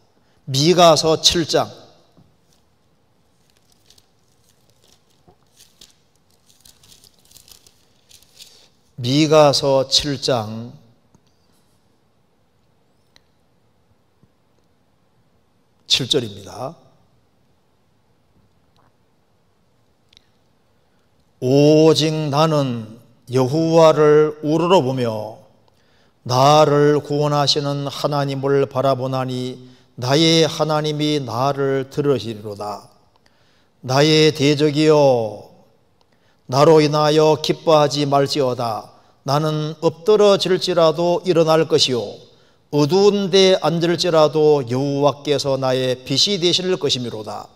미가서 7장 미가서 7장 7절입니다. 오직 나는 여호와를 우러러보며 나를 구원하시는 하나님을 바라보나니 나의 하나님이 나를 들으시리로다. 나의 대적이여 나로 인하여 기뻐하지 말지어다. 나는 엎드러질지라도 일어날 것이요 어두운 데 앉을지라도 여호와께서 나의 빛이 되실 것이미로다.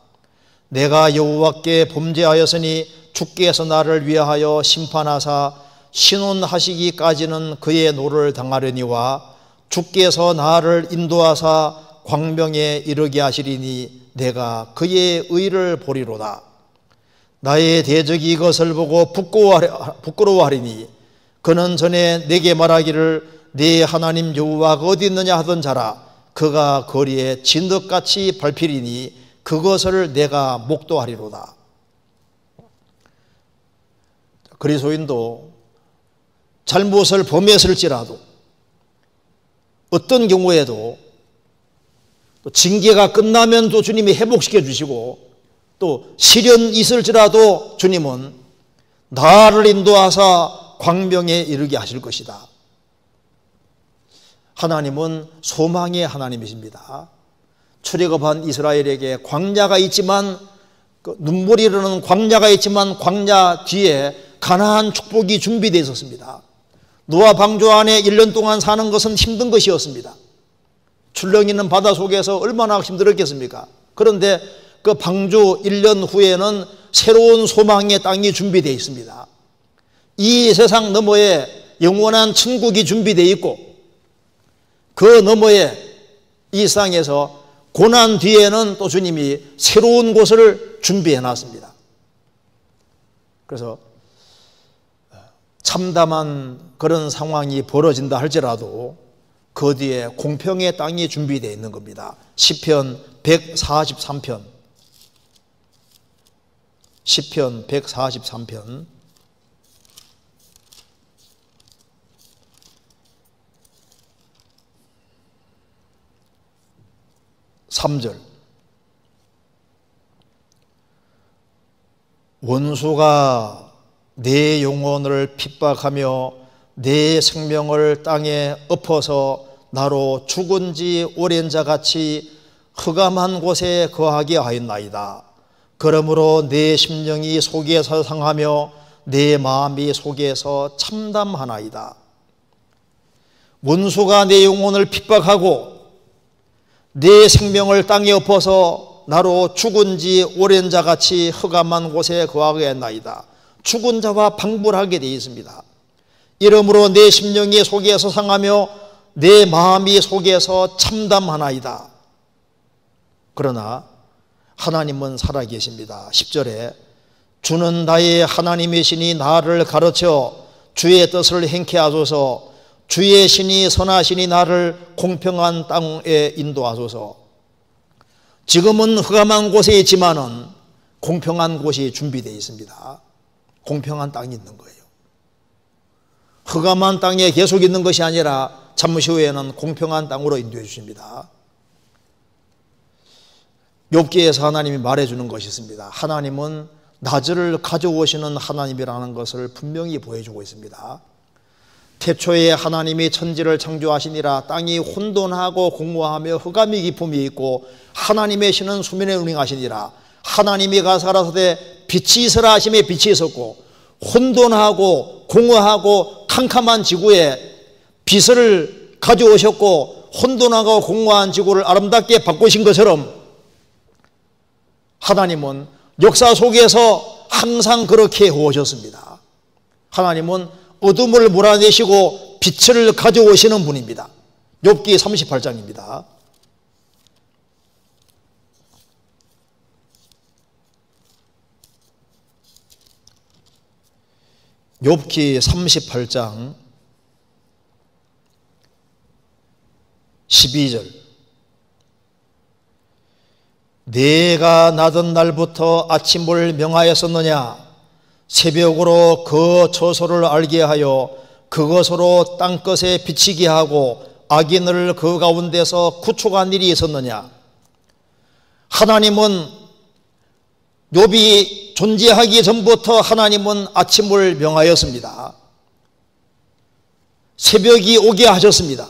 내가 여호와께 범죄하였으니 주께서 나를 위하여 심판하사 신원하시기까지는 그의 노를 당하려니와 주께서 나를 인도하사 광명에 이르게 하시리니 내가 그의 의를 보리로다. 나의 대적이 이것을 보고 부끄러워하리니 그는 전에 내게 말하기를 네 하나님 여호와가 어디 있느냐 하던 자라. 그가 거리에 진흙같이 밟히리니 그것을 내가 목도하리로다. 그리스도인도 잘못을 범했을지라도 어떤 경우에도 또 징계가 끝나면 또 주님이 회복시켜 주시고 또 시련이 있을지라도 주님은 나를 인도하사 광명에 이르게 하실 것이다. 하나님은 소망의 하나님이십니다. 출애굽한 이스라엘에게 광야가 있지만 눈물이 흐르는 광야가 있지만 광야 뒤에 가나안 축복이 준비되어 있었습니다. 노아 방주 안에 1년 동안 사는 것은 힘든 것이었습니다. 출렁 있는 바다 속에서 얼마나 힘들었겠습니까? 그런데 그 방주 1년 후에는 새로운 소망의 땅이 준비되어 있습니다. 이 세상 너머에 영원한 천국이 준비되어 있고 그 너머에 이 세상에서 고난 뒤에는 또 주님이 새로운 곳을 준비해 놨습니다. 그래서 참담한 그런 상황이 벌어진다 할지라도 그 뒤에 공평의 땅이 준비되어 있는 겁니다. 시편 143편 143편 3절 원수가 내 영혼을 핍박하며 내 생명을 땅에 엎어서 나로 죽은 지 오랜 자같이 흑암한 곳에 거하게 하였나이다. 그러므로 내 심령이 속에서 상하며 내 마음이 속에서 참담하나이다. 원수가 내 영혼을 핍박하고 내 생명을 땅에 엎어서 나로 죽은 지 오랜 자같이 흑암한 곳에 거하게 했나이다. 죽은 자와 방불하게 되어 있습니다. 이러므로 내 심령이 속에서 상하며 내 마음이 속에서 참담하나이다. 그러나 하나님은 살아계십니다. 10절에 주는 나의 하나님이시니 나를 가르쳐 주의 뜻을 행케 하소서. 주의 신이 선하시니 나를 공평한 땅에 인도하소서. 지금은 흑암한 곳에 있지만은 공평한 곳이 준비되어 있습니다. 공평한 땅이 있는 거예요. 흑암한 땅에 계속 있는 것이 아니라 잠시 후에는 공평한 땅으로 인도해 주십니다. 욥기에서 하나님이 말해주는 것이 있습니다. 하나님은 나즈를 가져오시는 하나님이라는 것을 분명히 보여주고 있습니다. 태초에 하나님이 천지를 창조하시니라. 땅이 혼돈하고 공허하며 흑암이 깊음이 있고 하나님의 신은 수면에 운행하시니라. 하나님이 가라사대 빛이 있으라 하심에 빛이 있었고 혼돈하고 공허하고 캄캄한 지구에 빛을 가져오셨고 혼돈하고 공허한 지구를 아름답게 바꾸신 것처럼 하나님은 역사 속에서 항상 그렇게 해오셨습니다. 하나님은 어둠을 몰아내시고 빛을 가져오시는 분입니다. 욥기 38장입니다. 욥기 38장 12절 내가 나던 날부터 아침을 명하였었느냐 새벽으로 그 처소를 알게 하여 그것으로 땅끝에 비치게 하고 악인을 그 가운데서 구축한 일이 있었느냐. 하나님은 욥이 존재하기 전부터 하나님은 아침을 명하였습니다. 새벽이 오게 하셨습니다.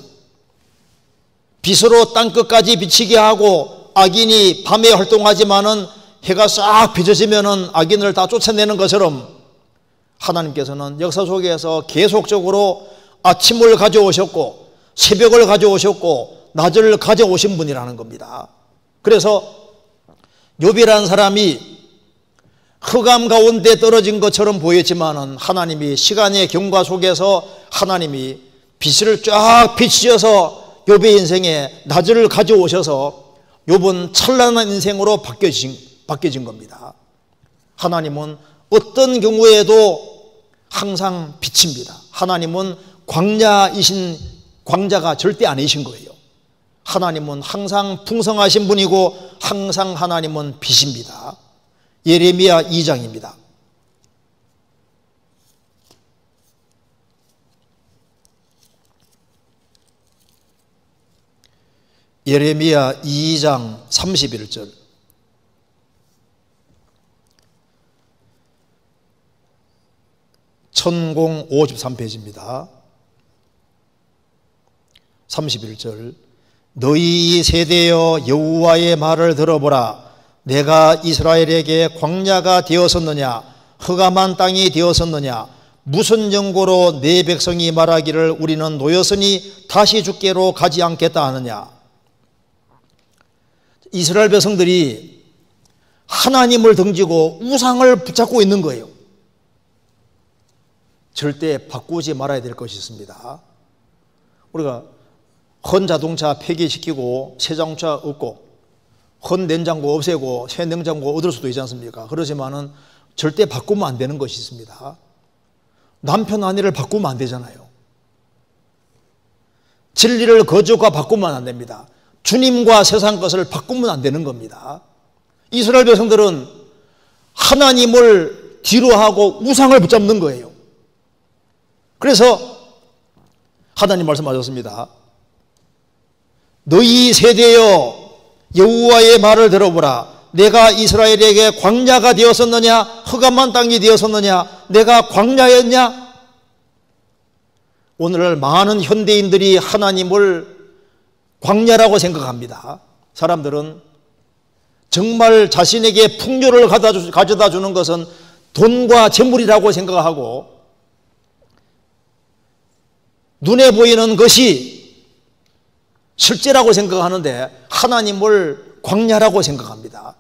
빛으로 땅끝까지 비치게 하고 악인이 밤에 활동하지만은 해가 싹 비춰지면은 악인을 다 쫓아내는 것처럼 하나님께서는 역사 속에서 계속적으로 아침을 가져오셨고 새벽을 가져오셨고 낮을 가져오신 분이라는 겁니다. 그래서 욥이라는 사람이 흑암 가운데 떨어진 것처럼 보였지만은 하나님이 시간의 경과 속에서 하나님이 빛을 쫙 비추셔서 욥의 인생에 낮을 가져오셔서 욥은 찬란한 인생으로 바뀌어진 겁니다. 하나님은 어떤 경우에도 항상 빛입니다. 하나님은 광야이신 광자가 절대 아니신 거예요. 하나님은 항상 풍성하신 분이고 항상 하나님은 빛입니다. 예레미야 2장입니다. 예레미야 2장 31절. 천공 53페이지입니다. 31절. 너희 세대여 여호와의 말을 들어보라. 내가 이스라엘에게 광야가 되었었느냐 흑암한 땅이 되었었느냐 무슨 연고로 내 백성이 말하기를 우리는 노였으니 다시 주께로 가지 않겠다 하느냐. 이스라엘 백성들이 하나님을 등지고 우상을 붙잡고 있는 거예요. 절대 바꾸지 말아야 될 것이 있습니다. 우리가 헌 자동차 폐기시키고 새 자동차 얻고 헌 냉장고 없애고 새 냉장고 얻을 수도 있지 않습니까? 그러지만은 절대 바꾸면 안 되는 것이 있습니다. 남편 아내를 바꾸면 안 되잖아요. 진리를 거짓과 바꾸면 안 됩니다. 주님과 세상 것을 바꾸면 안 되는 겁니다. 이스라엘 백성들은 하나님을 뒤로하고 우상을 붙잡는 거예요. 그래서 하나님 말씀하셨습니다. 너희 세대여 여호와의 말을 들어보라. 내가 이스라엘에게 광야가 되었었느냐 흑암한 땅이 되었었느냐 내가 광야였냐. 오늘날 많은 현대인들이 하나님을 광야라고 생각합니다. 사람들은 정말 자신에게 풍요를 가져다 주는 것은 돈과 재물이라고 생각하고 눈에 보이는 것이 실제라고 생각하는데 하나님을 광야라고 생각합니다.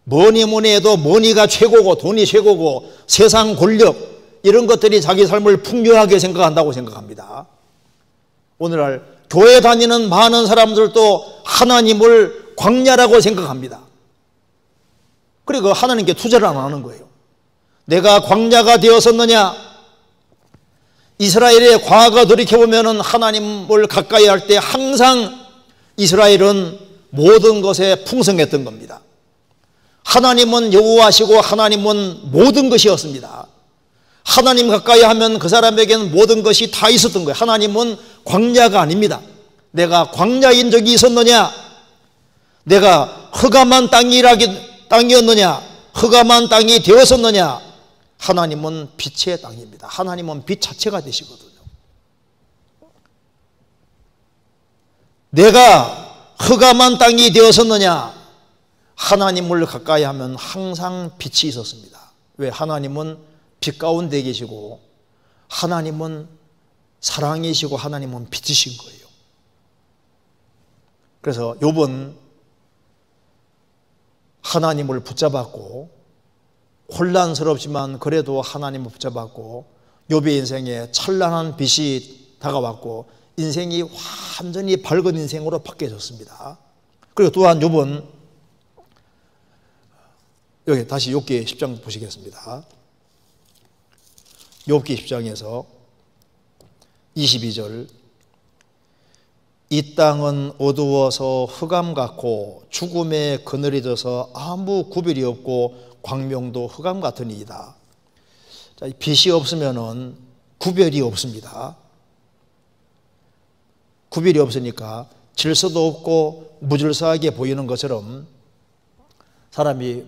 뭐니 해도 머니가 최고고 돈이 최고고 세상 권력 이런 것들이 자기 삶을 풍요하게 생각한다고 생각합니다. 오늘날 교회 다니는 많은 사람들도 하나님을 광야라고 생각합니다. 그리고 하나님께 투자를 안 하는 거예요. 내가 광야가 되었었느냐. 이스라엘의 과거 돌이켜보면 하나님을 가까이 할 때 항상 이스라엘은 모든 것에 풍성했던 겁니다. 하나님은 여호와시고 하나님은 모든 것이었습니다. 하나님 가까이 하면 그 사람에게는 모든 것이 다 있었던 거예요. 하나님은 광야가 아닙니다. 내가 광야인 적이 있었느냐? 내가 흑암한 땅이었느냐? 흑암한 땅이 되었었느냐? 하나님은 빛의 땅입니다. 하나님은 빛 자체가 되시거든요. 내가 흑암한 땅이 되었었느냐? 하나님을 가까이 하면 항상 빛이 있었습니다. 왜? 하나님은 빛 가운데 계시고 하나님은 사랑이시고 하나님은 빛이신 거예요. 그래서 욥은 하나님을 붙잡았고 혼란스럽지만 그래도 하나님을 붙잡았고 욥의 인생에 찬란한 빛이 다가왔고 인생이 완전히 밝은 인생으로 바뀌어졌습니다. 그리고 또한 욥은 여기 다시 욥기 10장 보시겠습니다. 욥기 10장에서 22절. 이 땅은 어두워서 흑암 같고 죽음에 그늘져서 아무 구별이 없고 광명도 흑암 같으니이다. 자, 빛이 없으면은 구별이 없습니다. 구별이 없으니까 질서도 없고 무질서하게 보이는 것처럼 사람이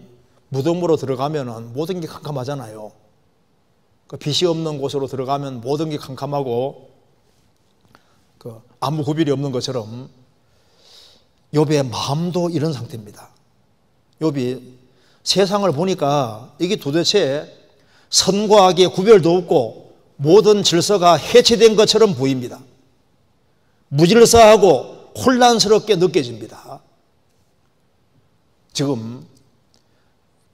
무덤으로 들어가면은 모든 게 캄캄하잖아요. 빛이 없는 곳으로 들어가면 모든 게 캄캄하고 아무 구별이 없는 것처럼 욥의 마음도 이런 상태입니다. 욥이 세상을 보니까 이게 도대체 선과 악의 구별도 없고 모든 질서가 해체된 것처럼 보입니다. 무질서하고 혼란스럽게 느껴집니다. 지금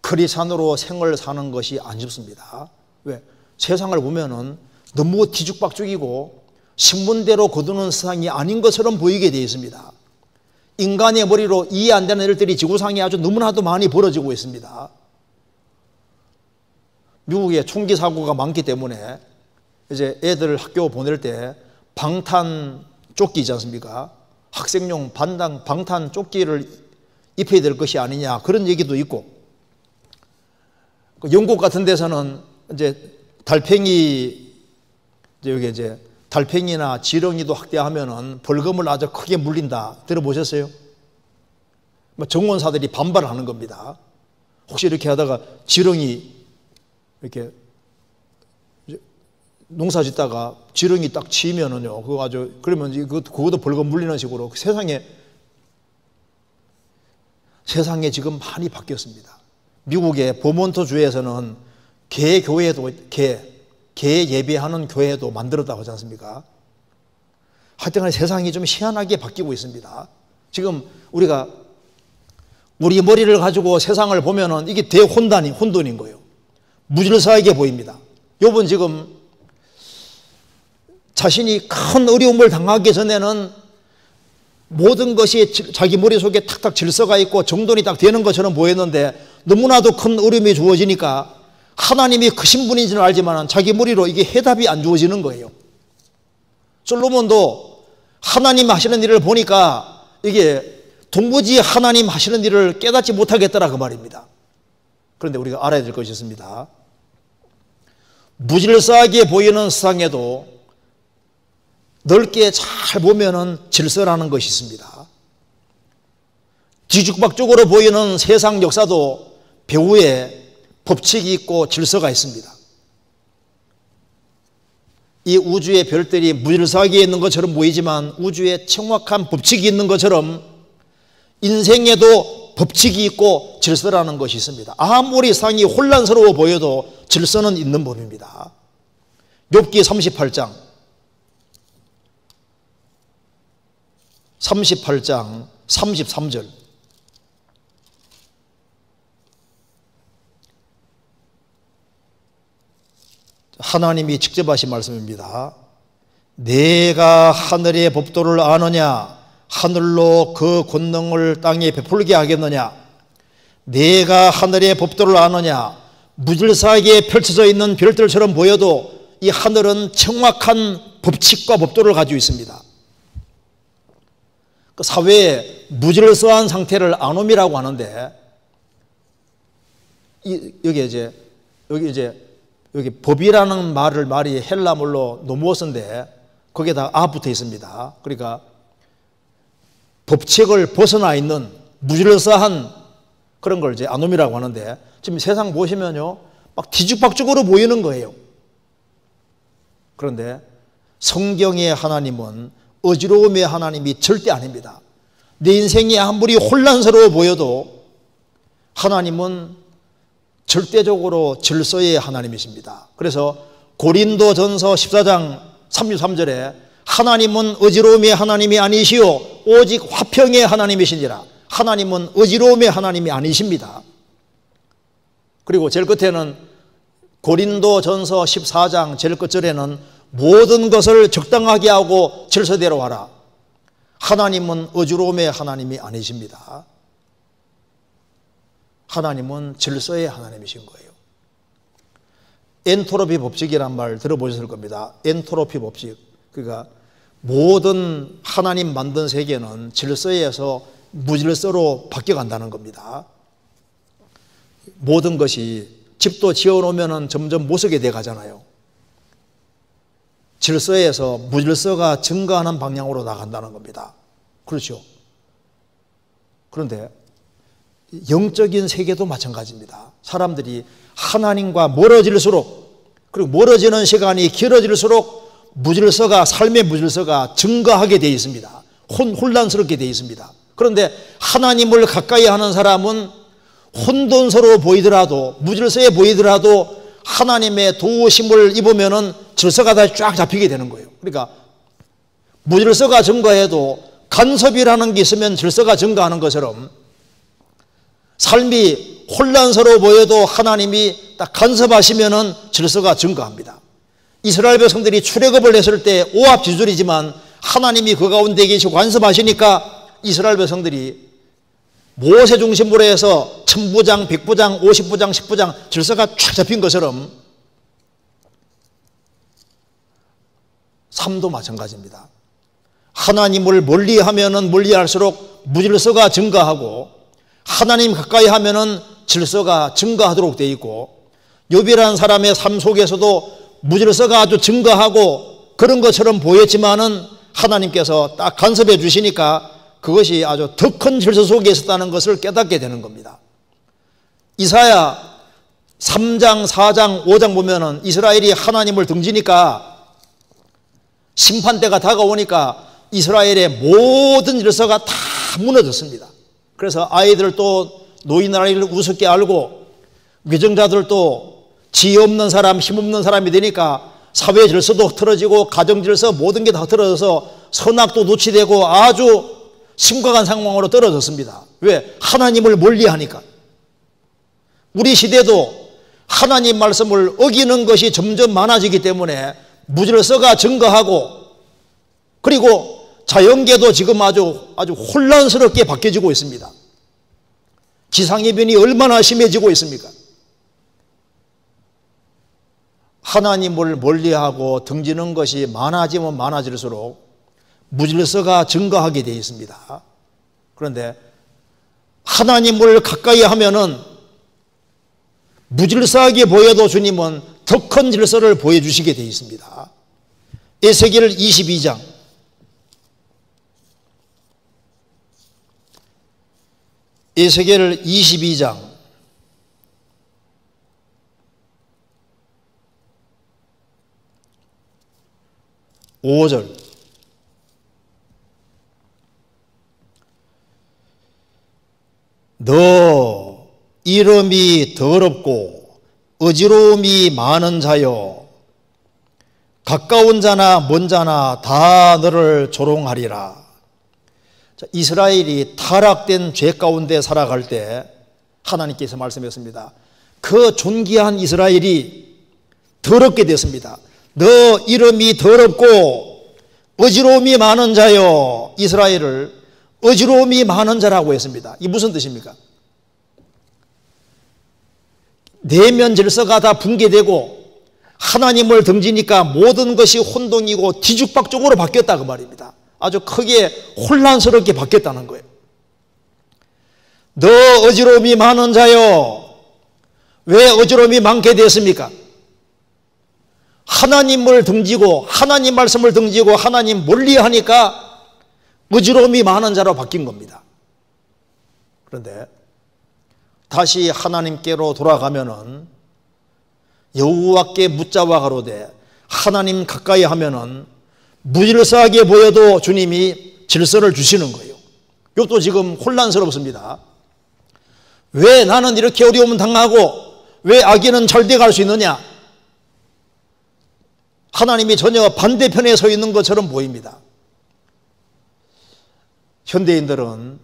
크리스찬으로 생을 사는 것이 안 쉽습니다. 왜? 세상을 보면은 너무 뒤죽박죽이고 신문대로 거두는 세상이 아닌 것처럼 보이게 되어 있습니다. 인간의 머리로 이해 안 되는 일들이 지구상에 아주 너무나도 많이 벌어지고 있습니다. 미국에 총기 사고가 많기 때문에 이제 애들 학교 보낼 때 방탄 조끼 있지 않습니까? 학생용 방탄 조끼를 입혀야 될 것이 아니냐, 그런 얘기도 있고, 영국 같은 데서는 이제 달팽이, 여기 이제 달팽이나 지렁이도 학대하면은 벌금을 아주 크게 물린다. 들어보셨어요? 정원사들이 반발하는 겁니다. 혹시 이렇게 하다가 지렁이 이렇게 농사 짓다가 지렁이 딱 치면은요, 그거 아주, 그러면 그것도 벌금 물리는 식으로 세상에 지금 많이 바뀌었습니다. 미국의 버몬트 주에서는 개 교회도, 개 예배하는 교회도 만들었다고 하지 않습니까? 하여튼 세상이 좀 희한하게 바뀌고 있습니다. 지금 우리가 우리 머리를 가지고 세상을 보면은 이게 혼돈인 거예요. 무질서하게 보입니다. 요번 지금 자신이 큰 어려움을 당하기 전에는 모든 것이 자기 머릿속에 탁탁 질서가 있고 정돈이 딱 되는 것처럼 보였는데, 너무나도 큰 어려움이 주어지니까 하나님이 크신 분인지는 알지만 자기 머리로 이게 해답이 안 주어지는 거예요. 솔로몬도 하나님 하시는 일을 보니까 이게 도무지 하나님 하시는 일을 깨닫지 못하겠더라, 그 말입니다. 그런데 우리가 알아야 될 것이 있습니다. 무질서하게 보이는 세상에도 넓게 잘 보면은 질서라는 것이 있습니다. 뒤죽박죽으로 보이는 세상 역사도 배후에 법칙이 있고 질서가 있습니다. 이 우주의 별들이 무질서하게 있는 것처럼 보이지만 우주에 정확한 법칙이 있는 것처럼 인생에도 법칙이 있고 질서라는 것이 있습니다. 아무리 상이 혼란스러워 보여도 질서는 있는 법입니다. 욥기 38장 33절 하나님이 직접 하신 말씀입니다. 내가 하늘의 법도를 아느냐? 하늘로 그 권능을 땅에 베풀게 하겠느냐? 내가 하늘의 법도를 아느냐? 무질서하게 펼쳐져 있는 별들처럼 보여도 이 하늘은 정확한 법칙과 법도를 가지고 있습니다. 그 사회의 무질서한 상태를 아노미라고 하는데, 여기 법이라는 말이 헬라말로 노모스인데 거기에다 아 붙어 있습니다. 그러니까 법칙을 벗어나 있는 무질서한 그런 걸 이제 아노미라고 하는데, 지금 세상 보시면요, 막 뒤죽박죽으로 보이는 거예요. 그런데 성경의 하나님은 어지러움의 하나님이 절대 아닙니다. 내 인생이 아무리 혼란스러워 보여도 하나님은 절대적으로 질서의 하나님이십니다. 그래서 고린도전서 14장 33절에 하나님은 어지러움의 하나님이 아니시오 오직 화평의 하나님이시니라. 하나님은 어지러움의 하나님이 아니십니다. 그리고 제일 끝에는 고린도전서 14장 제일 끝절에는 모든 것을 적당하게 하고 질서대로 하라. 하나님은 어지러움의 하나님이 아니십니다. 하나님은 질서의 하나님이신 거예요. 엔트로피 법칙이란 말 들어보셨을 겁니다. 엔트로피 법칙. 그러니까 모든 하나님 만든 세계는 질서에서 무질서로 바뀌어간다는 겁니다. 모든 것이 집도 지어놓으면 점점 못쓰게 돼 가잖아요. 질서에서 무질서가 증가하는 방향으로 나간다는 겁니다. 그렇죠? 그런데 영적인 세계도 마찬가지입니다. 사람들이 하나님과 멀어질수록, 그리고 멀어지는 시간이 길어질수록 삶의 무질서가 증가하게 되어 있습니다. 혼란스럽게 되어 있습니다. 그런데 하나님을 가까이 하는 사람은 혼돈스러워 보이더라도, 무질서해 보이더라도 하나님의 도우심을 입으면은 질서가 다시 쫙 잡히게 되는 거예요. 그러니까 무질서가 증가해도 간섭이라는 게 있으면 질서가 증가하는 것처럼 삶이 혼란스러워 보여도 하나님이 딱 간섭하시면은 질서가 증가합니다. 이스라엘 백성들이 출애굽을 했을 때 오합지졸이지만 하나님이 그 가운데 계시고 간섭하시니까 이스라엘 백성들이 모세 중심으로 해서 천부장, 백부장, 50부장, 10부장 질서가 쫙 잡힌 것처럼 삶도 마찬가지입니다. 하나님을 멀리하면은 멀리할수록 무질서가 증가하고 하나님 가까이 하면은 질서가 증가하도록 되어 있고, 욥이라는 사람의 삶 속에서도 무질서가 아주 증가하고 그런 것처럼 보였지만은 하나님께서 딱 간섭해 주시니까 그것이 아주 더 큰 질서 속에 있었다는 것을 깨닫게 되는 겁니다. 이사야 3장, 4장, 5장 보면은 이스라엘이 하나님을 등지니까 심판대가 다가오니까 이스라엘의 모든 질서가 다 무너졌습니다. 그래서 아이들도 노인 아이를 우습게 알고 위정자들도 지혜 없는 사람, 힘없는 사람이 되니까 사회 질서도 틀어지고 가정 질서 모든 게 다 틀어져서 선악도 노치되고 아주 심각한 상황으로 떨어졌습니다. 왜? 하나님을 멀리하니까. 우리 시대도 하나님 말씀을 어기는 것이 점점 많아지기 때문에 무질서가 증가하고, 그리고 자연계도 지금 아주 혼란스럽게 바뀌어지고 있습니다. 기상이변이 얼마나 심해지고 있습니까? 하나님을 멀리하고 등지는 것이 많아지면 많아질수록 무질서가 증가하게 되어 있습니다. 그런데 하나님을 가까이 하면은 무질서하게 보여도 주님은 더 큰 질서를 보여주시게 되어 있습니다. 에스겔 22장 에스겔 22장 5절 너 이름이 더럽고 어지러움이 많은 자여 가까운 자나 먼 자나 다 너를 조롱하리라. 자, 이스라엘이 타락된 죄 가운데 살아갈 때 하나님께서 말씀했습니다. 그 존귀한 이스라엘이 더럽게 됐습니다. 너 이름이 더럽고 어지러움이 많은 자여, 이스라엘을 어지러움이 많은 자라고 했습니다. 이게 무슨 뜻입니까? 내면 질서가 다 붕괴되고 하나님을 등지니까 모든 것이 혼동이고 뒤죽박죽으로 바뀌었다 그 말입니다. 아주 크게 혼란스럽게 바뀌었다는 거예요. 너 어지러움이 많은 자여, 왜 어지러움이 많게 됐습니까? 하나님을 등지고 하나님 말씀을 등지고 하나님 멀리하니까 어지러움이 많은 자로 바뀐 겁니다. 그런데 다시 하나님께로 돌아가면은 여호와께 묻자와 가로되 하나님 가까이 하면은 무질서하게 보여도 주님이 질서를 주시는 거예요. 이것도 지금 혼란스럽습니다. 왜 나는 이렇게 어려움 당하고 왜 아기는 잘 돼갈 수 있느냐? 하나님이 전혀 반대편에 서 있는 것처럼 보입니다. 현대인들은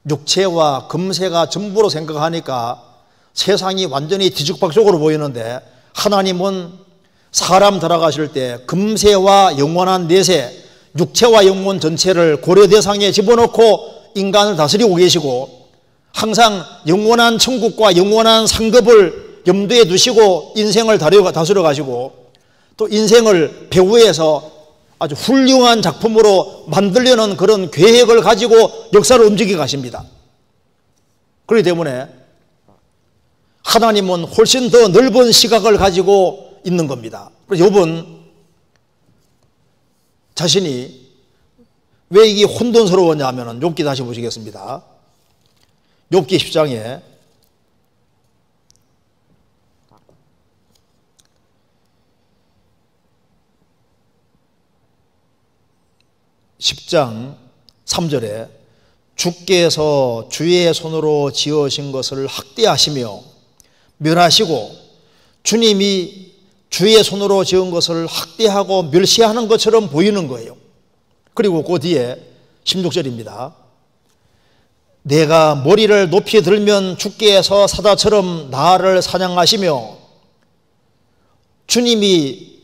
육체와 금세가 전부로 생각하니까 세상이 완전히 뒤죽박죽으로 보이는데, 하나님은 사람 들어가실 때 금세와 영원한 내세, 육체와 영혼 전체를 고려 대상에 집어넣고 인간을 다스리고 계시고, 항상 영원한 천국과 영원한 상급을 염두에 두시고 인생을 다스려 가시고, 또 인생을 배후에서 아주 훌륭한 작품으로 만들려는 그런 계획을 가지고 역사를 움직여 가십니다. 그렇기 때문에 하나님은 훨씬 더 넓은 시각을 가지고 있는 겁니다. 그래서 욥은 자신이 왜 이게 혼돈스러웠냐 하면 욥기 다시 보시겠습니다. 욥기 10장에 10장 3절에 주께서 주의 손으로 지으신 것을 학대하시며 멸하시고, 주님이 주의 손으로 지은 것을 학대하고 멸시하는 것처럼 보이는 거예요. 그리고 그 뒤에 16절입니다. 내가 머리를 높이 들면 주께서 사자처럼 나를 사냥하시며, 주님이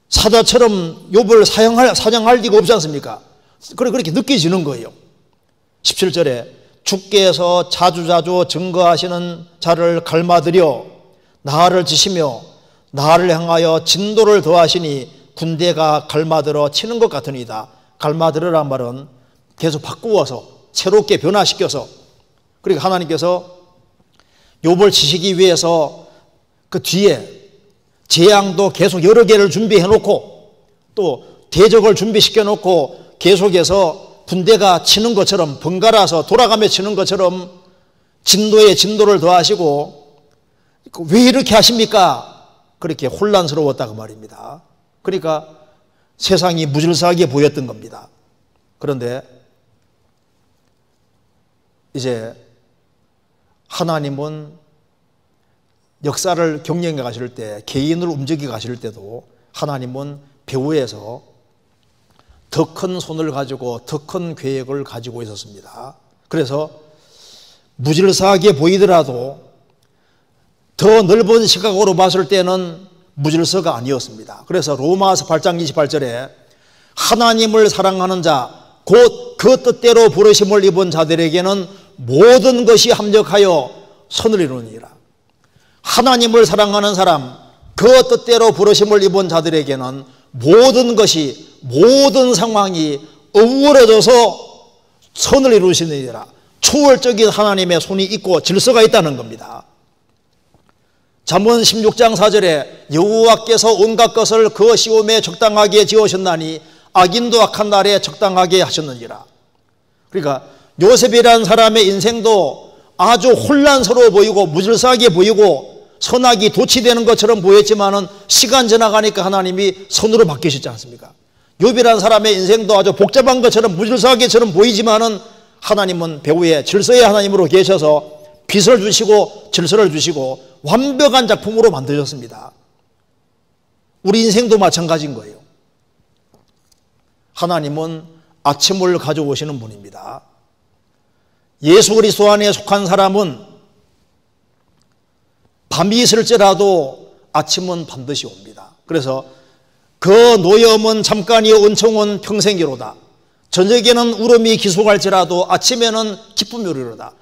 사자처럼 욥을 사냥할 리가 없지 않습니까? 그렇게 느껴지는 거예요. 17절에 주께서 자주자주 증거하시는 자를 갈마들여 나를 지시며 나를 향하여 진도를 더하시니 군대가 갈마들어 치는 것 같으니이다. 갈마들으란 말은 계속 바꾸어서 새롭게 변화시켜서, 그러니까 하나님께서 욥을 치시기 위해서 그 뒤에 재앙도 계속 여러 개를 준비해 놓고 또 대적을 준비시켜 놓고 계속해서 군대가 치는 것처럼 번갈아서 돌아가며 치는 것처럼 진도에 진도를 더하시고, 왜 이렇게 하십니까? 그렇게 혼란스러웠다고 말입니다. 그러니까 세상이 무질서하게 보였던 겁니다. 그런데 이제 하나님은 역사를 경영해 가실 때, 개인을 움직여 가실 때도 하나님은 배후에서 더 큰 손을 가지고 더 큰 계획을 가지고 있었습니다. 그래서 무질서하게 보이더라도 더 넓은 시각으로 봤을 때는 무질서가 아니었습니다. 그래서 로마서 8장 28절에 하나님을 사랑하는 자, 곧 그 뜻대로 부르심을 입은 자들에게는 모든 것이 합력하여 선을 이루니라. 하나님을 사랑하는 사람, 그 뜻대로 부르심을 입은 자들에게는 모든 것이, 모든 상황이 어우러져서 선을 이루시느니라. 초월적인 하나님의 손이 있고 질서가 있다는 겁니다. 잠언 16장 4절에 여호와께서 온갖 것을 그 시온에 적당하게 지으셨나니 악인도 악한 날에 적당하게 하셨느니라. 그러니까 요셉이라는 사람의 인생도 아주 혼란스러워 보이고 무질서하게 보이고 선악이 도취되는 것처럼 보였지만은 시간 지나가니까 하나님이 선으로 바뀌셨지 않습니까? 욥이라는 사람의 인생도 아주 복잡한 것처럼 무질서하게처럼 보이지만은 하나님은 배후에 질서의 하나님으로 계셔서 빛을 주시고 질서를 주시고 완벽한 작품으로 만드셨습니다. 우리 인생도 마찬가지인 거예요. 하나님은 아침을 가져오시는 분입니다. 예수 그리스도 안에 속한 사람은 밤이 있을지라도 아침은 반드시 옵니다. 그래서 그 노염은 잠깐이요 은총은 평생이로다. 저녁에는 울음이 기속할지라도 아침에는 기쁨이 오리로다.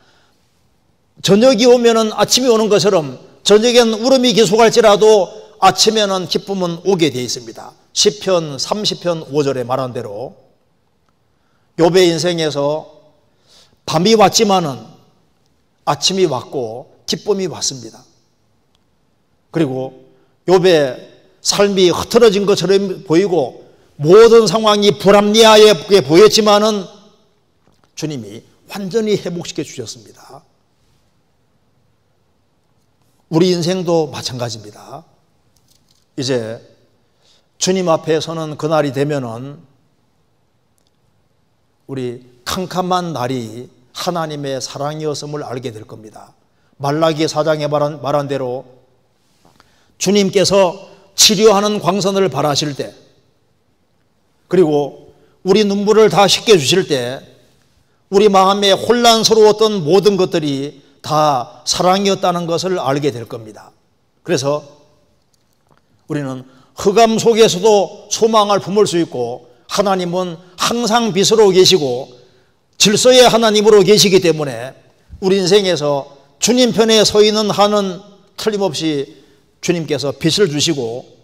저녁이 오면은 아침이 오는 것처럼 저녁에는 울음이 기속할지라도 아침에는 기쁨은 오게 되어 있습니다. 시편 30편 5절에 말한 대로 욥의 인생에서 밤이 왔지만은 아침이 왔고 기쁨이 왔습니다. 그리고 욥의 삶이 흐트러진 것처럼 보이고 모든 상황이 불합리하게 보였지만은 주님이 완전히 회복시켜 주셨습니다. 우리 인생도 마찬가지입니다. 이제 주님 앞에 서는 그날이 되면은 우리 캄캄한 날이 하나님의 사랑이었음을 알게 될 겁니다. 말라기 4장에 말한 대로 주님께서 치료하는 광선을 발하실 때, 그리고 우리 눈물을 다 씻겨주실 때 우리 마음에 혼란스러웠던 모든 것들이 다 사랑이었다는 것을 알게 될 겁니다. 그래서 우리는 흑암 속에서도 소망을 품을 수 있고 하나님은 항상 빛으로 계시고 질서의 하나님으로 계시기 때문에 우리 인생에서 주님 편에 서 있는 한은 틀림없이 주님께서 빛을 주시고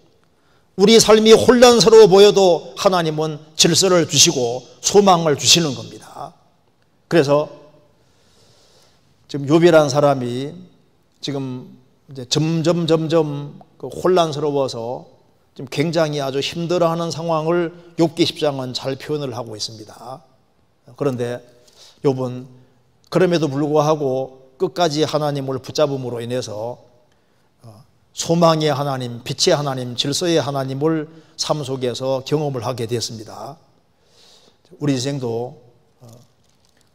우리 삶이 혼란스러워 보여도 하나님은 질서를 주시고 소망을 주시는 겁니다. 그래서 지금 욥이라는 사람이 지금 이제 점점 혼란스러워서 지금 굉장히 아주 힘들어하는 상황을 욥기 10장은 잘 표현을 하고 있습니다. 그런데 욥은 그럼에도 불구하고 끝까지 하나님을 붙잡음으로 인해서 소망의 하나님, 빛의 하나님, 질서의 하나님을 삶 속에서 경험을 하게 됐습니다. 우리 인생도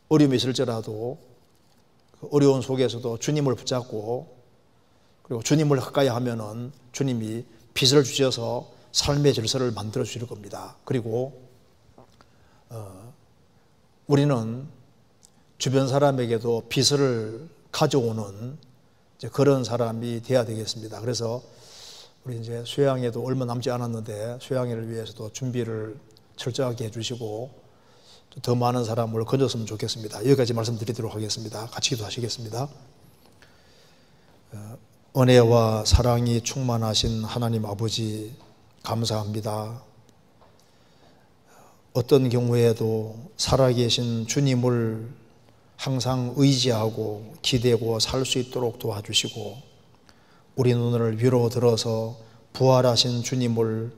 어려움이 있을지라도 그 어려운 속에서도 주님을 붙잡고 그리고 주님을 가까이 하면은 주님이 빛을 주셔서 삶의 질서를 만들어 주실 겁니다. 그리고 우리는 주변 사람에게도 빛을 가져오는 그런 사람이 돼야 되겠습니다. 그래서 우리 이제 수양회도 얼마 남지 않았는데 수양회를 위해서도 준비를 철저하게 해주시고 더 많은 사람을 건졌으면 좋겠습니다. 여기까지 말씀드리도록 하겠습니다. 같이 기도하시겠습니다. 은혜와 사랑이 충만하신 하나님 아버지 감사합니다. 어떤 경우에도 살아계신 주님을 항상 의지하고 기대고 살 수 있도록 도와주시고, 우리 눈을 위로 들어서 부활하신 주님을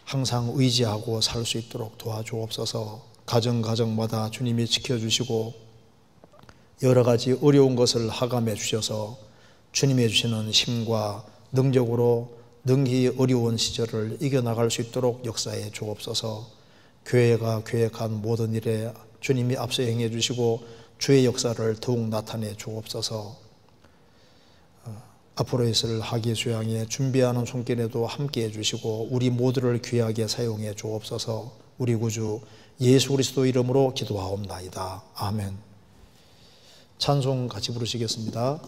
항상 의지하고 살 수 있도록 도와주옵소서. 가정마다 주님이 지켜주시고 여러 가지 어려운 것을 하감해 주셔서 주님이 주시는 힘과 능력으로 능히 어려운 시절을 이겨나갈 수 있도록 역사해 주옵소서. 교회가 계획한 모든 일에 주님이 앞서 행해 주시고 주의 역사를 더욱 나타내 주옵소서. 앞으로 있을 학위 수양에 준비하는 손길에도 함께해 주시고 우리 모두를 귀하게 사용해 주옵소서. 우리 구주 예수 그리스도 이름으로 기도하옵나이다. 아멘. 찬송 같이 부르시겠습니다.